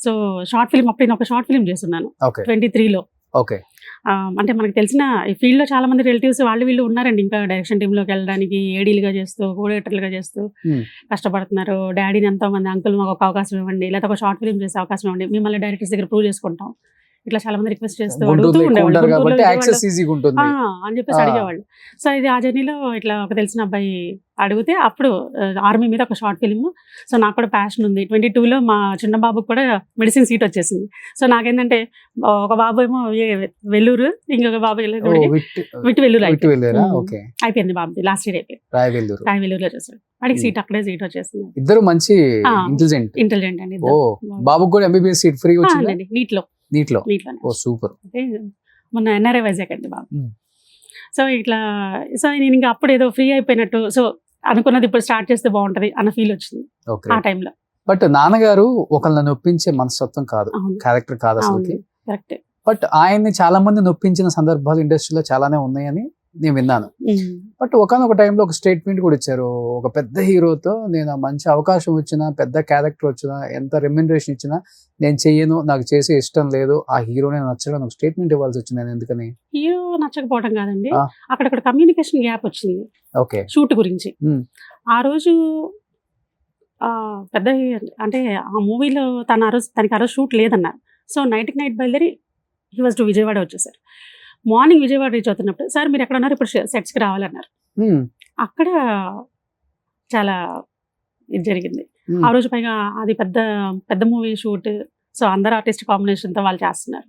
సో షార్ట్ ఫిల్మ్ అప్పుడు నేను ఒక షార్ట్ ఫిల్మ్ చేస్తున్నాను 23లో. అంటే మనకు తెలిసిన ఈ ఫీల్డ్ లో చాలా మంది రిలేటివ్స్ వాళ్ళు వీళ్ళు ఉన్నారండి, ఇంకా డైరెక్షన్ టీమ్ లోకి వెళ్ళడానికి ఏడీలుగా చేస్తూ, కోఆర్డినేటర్లుగా చేస్తూ కష్టపడుతున్నారు. డాడీని ఎంతో మంది అంకుల్ మాకు ఒక అవకాశం ఇవ్వండి, లేదా ఒక షార్ట్ ఫిల్మ్ చేసే అవకాశం ఇవ్వండి, మిమ్మల్ని డైరెక్టర్స్ దగ్గర ప్రూవ్ చేసుకుంటాం, ఇట్లా చాలా మంది రిక్వెస్ట్ చేస్తూ అడుగుతూ ఉండేవాళ్ళు అని చెప్పేసి అడిగేవాళ్ళు. సో ఇది ఆ జర్నీలో ఇట్లా ఒక తెలిసిన అబ్బాయి అడిగితే అప్పుడు ఆర్మీ మీద ఒక షార్ట్ ఫిల్మ్. సో నాకు కూడా ప్యాషన్ ఉంది. 22లో మా చిన్న బాబుకి కూడా మెడిసిన్ సీట్ వచ్చేసింది. సో నాకేంటంటే ఒక బాబు ఏమో వెల్లూరు, ఇంకొక బాబు విట్టు వెల్లూరు అయిపోయింది బాబుది. లాస్ట్ ఇయర్ అయిపోయింది, రాయవెల్లూరులో చేశాడు. వాడికి సీట్ అక్కడే సీట్ వచ్చేసింది. ఇద్దరు మంచి ఇంటెలిజెంట్ అండి. బాబుకి కూడా ఎంబీబీఎస్ సీట్ ఫ్రీ వచ్చింది నీట్లో. సూపర్. మొన్న ఎన్ఆర్ఐ వైజాగ్ అండి బాబు. సో ఇట్లా సో నేను ఇంకా అప్పుడు ఏదో ఫ్రీ అయిపోయినట్టు, సో అనుకున్నది ఇప్పుడు స్టార్ట్ చేస్తే బాగుంటది అన్న ఫీల్ వచ్చింది ఆ టైంలో. బట్ నాన్నగారు ఒకళ్ళని నొప్పించే మనస్తత్వం కాదు, క్యారెక్టర్ కాదు అసలుకి. కరెక్ట్. బట్ ఆయన్ని చాలా మంది నొప్పించిన సందర్భాలు ఇండస్ట్రీలో చాలానే ఉన్నాయని నేను విన్నాను. బట్ ఒకనొక టైంలో ఒక స్టేట్మెంట్ కూడా ఇచ్చారు, ఒక పెద్ద హీరోతో నేను మంచి అవకాశం వచ్చినా, పెద్ద క్యారెక్టర్ వచ్చినా, ఎంత రెమ్యునరేషన్ ఇచ్చినా నేను చెయ్యను, నాకు చేసే ఇష్టం లేదు, ఆ హీరోనే నచ్చడం, ఒక స్టేట్మెంట్ ఇవ్వాల్సి వచ్చింది. నేను ఎందుకని? హీరో నచ్చకపోవడం కాదండి, అక్కడ కమ్యూనికేషన్ గ్యాప్ వచ్చింది. ఓకే. షూట్ గురించి ఆ రోజు పెద్ద అంటే ఆ మూవీలో తనకి ఆ రోజు షూట్ లేదన్నారు. సో నైట్కి నైట్ బయలుదేరి హీ వాజ్ టు విజయవాడ వచ్చేసారు. మార్నింగ్ విజయవాడ రీచ్ అవుతున్నప్పుడు సార్ మీరు ఎక్కడ ఉన్నారు, ఇప్పుడు సెట్స్కి రావాలన్నారు. అక్కడ చాలా ఇది జరిగింది ఆ రోజు. పైగా అది పెద్ద పెద్ద మూవీ షూట్. సో అందరు ఆర్టిస్ట్ కాంబినేషన్తో వాళ్ళు చేస్తున్నారు.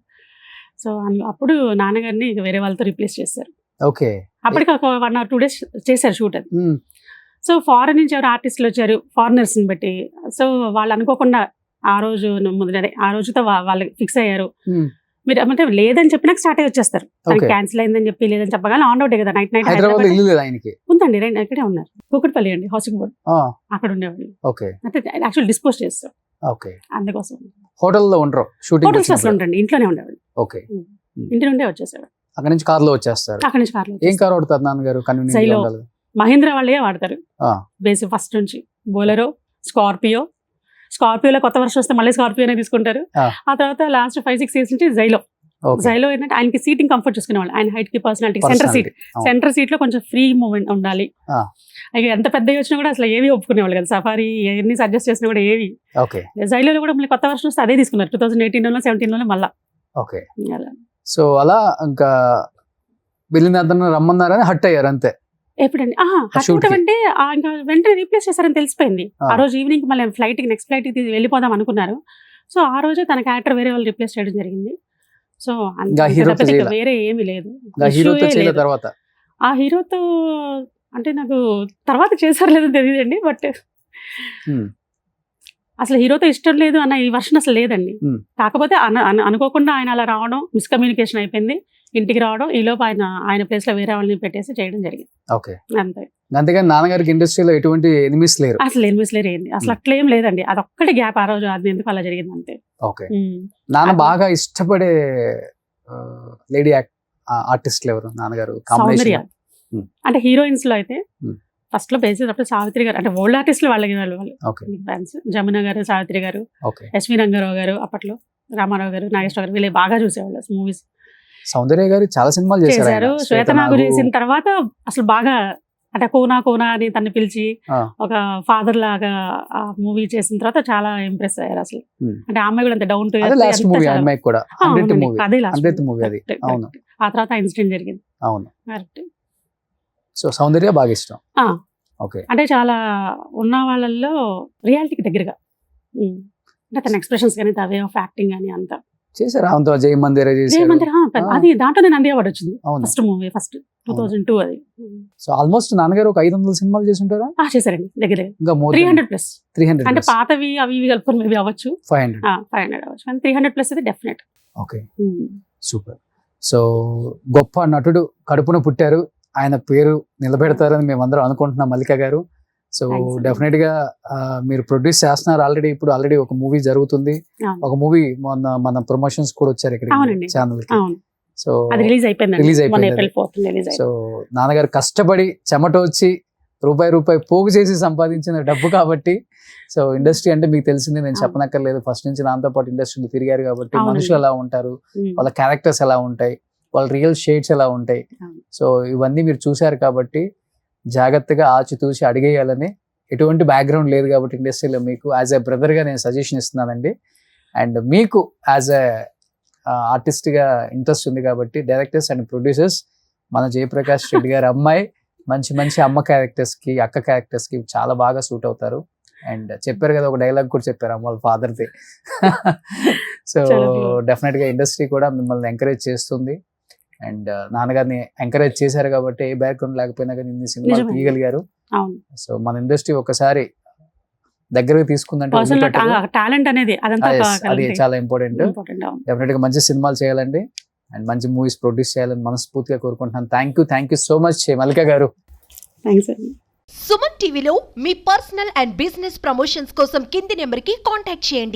సో అప్పుడు నాన్నగారిని వేరే వాళ్ళతో రీప్లేస్ చేశారు. ఓకే. అప్పటికి ఒక 1 or 2 days చేశారు షూట్ అది. సో ఫారెన్ నుంచి ఎవరు ఆర్టిస్టులు వచ్చారు, ఫారినర్స్ని బట్టి. సో వాళ్ళు అనుకోకుండా ఆ రోజు ఆ రోజుతో వాళ్ళు ఫిక్స్ అయ్యారు. మీరు అంటే లేదని చెప్పినాక స్టార్ట్ అయ్యి వచ్చేస్తారు. క్యాన్సిల్ అయిందని చెప్పి లేదని చెప్పగానే ఆన్ అవుట్ కదా. నైట్ ఉందండి, ఇక్కడే ఉన్నారు, కూకట్పల్లి అండి, హౌసింగ్ బోర్డ్ అక్కడ ఉండేవాళ్ళు. అంటే యాక్చువల్ డిస్పోజ్ చేస్తారు, అందుకోసం హోటల్లో ఉండరు, హోటల్స్ అసలు ఉండండి, ఇంట్లోనే ఉండేవాళ్ళు. ఇంటి నుండే వచ్చేసేవాడు. అక్కడ నుంచి కార్లో వచ్చేస్తారు. అక్కడ నుంచి కార్లో ఏం కార్ వాడతారు నాన్నగారు? మహీంద్రా వాళ్ళే వాడతారు బేసిక్ ఫస్ట్ నుంచి. బోలెరో, స్కార్పియోలో కొత్త వర్షన్ వస్తే మళ్ళీ స్కార్పియోనే తీసుకుంటారు. ఆ తర్వాత లాస్ట్ 5-6 years నుంచి జైలో ఏంటంటే ఆయనకి సీటింగ్ కంఫర్ట్ చూసుకునేవాళ్ళు. ఆయన హైట్ కి పర్సనాలిటీ సెంటర్ సీట్ లో కొంచెం ఫ్రీ మూమెంట్ ఉండాలి. ఇక ఎంత పెద్దగా వచ్చినా కూడా అసలు ఏవి ఒప్పుకునేవాళ్ళు కదా. సఫారీ ఎన్ని సజెస్ట్ చేసినా కూడా ఏవి. జైలో కూడా మళ్ళీ కొత్త వర్షన్ వస్తే అదే తీసుకున్నారు 2018లో 17లో మళ్ళా. సో అలా ఇంకా వెళ్ళిన అతను రమ్మన్నారని హట్ అయ్యారు అంతే. ఎప్పుడండి అంటే ఇంకా వెంటనే రీప్లేస్ చేశారని తెలిసిపోయింది. ఆ రోజు ఈవినింగ్ మళ్ళీ నెక్స్ట్ ఫ్లైట్ వెళ్ళిపోదాం అనుకున్నారు. సో ఆ రోజే తన క్యారెక్టర్ వేరే వాళ్ళు రీప్లేస్ చేయడం జరిగింది. సో వేరే ఏమీ లేదు. ఆ హీరోతో అంటే నాకు తర్వాత చేశారు లేదో తెలియదండి. బట్ అసలు హీరోతో ఇష్టం లేదు అన్న ఈ వర్షన్ అసలు లేదండి. కాకపోతే అనుకోకుండా ఆయన అలా రావడం, మిస్కమ్యూనికేషన్ అయిపోయింది. ఇంటికి రావడం, ఈలోపు ఆయన ప్లేస్ లో వేరే వాళ్ళని పెట్టేసి చేయడం జరిగింది. అంతే. అంతేగాని నాన్నగారికి ఇండస్ట్రీలో ఎటువంటి ఎనిమిస్ లేరు, అసలు ఎనిమిస్ లేరు ఏంటి, అసలు అట్లేం లేదండి. అదొక్కటి గ్యాప్ ఆ రోజు, అది ఎందుకు అలా జరిగింది అంతే. నాన్న బాగా ఇష్టపడే లేడీ ఆర్టిస్టులు ఎవరు నాన్నగారు సౌందర్య కాంబినేషన్? Hmm. అంటే హీరోయిన్స్ లో అయితే Hmm. ఫస్ట్ లో బేసేటప్పుడు సావిత్రి గారు, అంటే ఓల్డ్ ఆర్టిస్టులు వాళ్ళకి వాళ్ళు ఓకే ఫ్యాన్స్. జమున గారు, సావిత్రి గారు, ఓకే. ఎస్వి రంగారావు గారు, అప్పట్లో రామారావు గారు, నాగేశ్వర గారు, వీళ్ళు బాగా చూసేవాళ్ళు మూవీస్ సౌందర్య గారు చాలా సినిమాలు చేశారు చేశారు. ఆయన. శ్వేతనాగు చేసిన తర్వాత అసలు బాగా అంటే కోనా కోనా అని తను పిలిచి ఆ. ఒక ఫాదర్ లాగా ఆ మూవీ చేసిన తర్వాత చాలా ఇంప్రెస్ అయ్యారు అసలు. Hmm. అంటే ఆ అమ్మాయి కూడా అంత డౌన్ టు అదే లాస్ట్ మూవీ అమ్మాయికి కూడా 100th మూవీ. అదే లాస్ట్ 100th మూవీ అది. అవును ఆ తర్వాత ఇన్సిడెంట్ జరిగింది. అవును. కరెక్ట్. సో సౌందర్య బాగా ఇష్టం. ఆ. ఓకే. అంటే చాలా ఉన్న వాళ్ళల్లో రియాలిటీకి దగ్గరగా అంటే తన ఎక్స్ప్రెషన్స్ కానీ వే ఆఫ్ యాక్టింగ్ కానీ అంతా చేశారు ఆమెతో జై మందిర చేశారు. జయమందిర అది దాంట్లో నంది అవార్డు వచ్చింది. అవును. ఫస్ట్ మూవీ, ఫస్ట్ 2002 అది. సో ఆల్మోస్ట్ నాన్నగారు ఒక 500 సినిమాలు చేసి ఉంటారా? చేశారండి దగ్గర ఇంకా మోర్ 300+. 300 అంటే పాతవి అవి ఇవి కలుపుకొని మేబీ అవ్వచ్చు, 500. 500 అవ్వచ్చు, కానీ 300+ అయితే డెఫినెట్. Okay, super. సో గొప్ప నటుడు కడుపున పుట్టారు, ఆయన పేరు నిలబెడతారని మేమందరం అనుకుంటున్నాం మల్లిక గారు. So Thanks, sir. డెఫినెట్ గా మీరు ప్రొడ్యూస్ చేస్తున్నారు ఆల్రెడీ. ఇప్పుడు ఆల్రెడీ ఒక మూవీ జరుగుతుంది. అవును. ఒక మూవీ మన ప్రమోషన్స్ కూడా వచ్చారు ఇక్కడ అవునండి. ఛానల్ కి. అవును, సో అది రిలీజ్ అయిపోయింది. Release అయిపోయింది. April 4th రిలీజ్ సో అయింది. నాన్నగారు కష్టపడి చెమట వచ్చి రూపాయి పోగు చేసి సంపాదించిన డబ్బు కాబట్టి, సో ఇండస్ట్రీ అంటే మీకు తెలిసింది, నేను అవును. చెప్పనక్కర్లేదు. ఫస్ట్ నుంచి దాంతో పాటు ఇండస్ట్రీలో తిరిగారు కాబట్టి అవునండి. మనుషులు ఎలా ఉంటారు, వాళ్ళ క్యారెక్టర్స్ ఎలా ఉంటాయి, వాళ్ళ రియల్ షేడ్స్ ఎలా ఉంటాయి, అవును. సో ఇవన్నీ మీరు చూశారు కాబట్టి జాగ్రత్తగా ఆచితూచి అడిగేయాలని. ఎటువంటి బ్యాక్గ్రౌండ్ లేదు కాబట్టి ఇండస్ట్రీలో మీకు యాజ్ ఎ బ్రదర్గా నేను సజెషన్ ఇస్తున్నానండి. అండ్ మీకు యాజ్ ఎ ఆర్టిస్ట్గా ఇంట్రెస్ట్ ఉంది కాబట్టి డైరెక్టర్స్ అండ్ ప్రొడ్యూసర్స్ మన జయప్రకాష్ రెడ్డి గారి అమ్మాయి మంచి మంచి అమ్మ క్యారెక్టర్స్కి, అక్క క్యారెక్టర్స్కి చాలా బాగా సూట్ అవుతారు. అండ్ చెప్పారు కదా, ఒక డైలాగ్ కూడా చెప్పారు అమ్మ వాళ్ళ ఫాదర్ది. సో డెఫినెట్గా ఇండస్ట్రీ కూడా మిమ్మల్ని ఎంకరేజ్ చేస్తుంది. అండ్ నాన్నగారిని ఎంకరేజ్ చేశారు కాబట్టి ఏ బ్యాక్గ్రౌండ్ లేకపోయినా కానీ ఇన్ని సినిమాలు నిజమే. తీయగలిగారు. అవును. సో మన ఇండస్ట్రీ ఒకసారి దగ్గరకు తీసుకుందంటే వదిలిపెట్టదు. టాలెంట్ అనేది అదంతా అది చాలా ఇంపార్టెంట్. ఇంపార్టెంట్. అవును. డెఫినెట్ గా మంచి సినిమాలు చేయాలండి అండ్ మంచి మూవీస్ ప్రొడ్యూస్ చేయాలని మనస్ఫూర్తిగా కోరుకుంటున్నాను. థ్యాంక్ యూ సో మచ్ మల్లిక గారు. థ్యాంక్స్ అండి. సుమన్ టీవీలో మీ పర్సనల్ అండ్ బిజినెస్ ప్రమోషన్స్ కోసం కింది నెంబర్కి కాంటాక్ట్ చేయండి.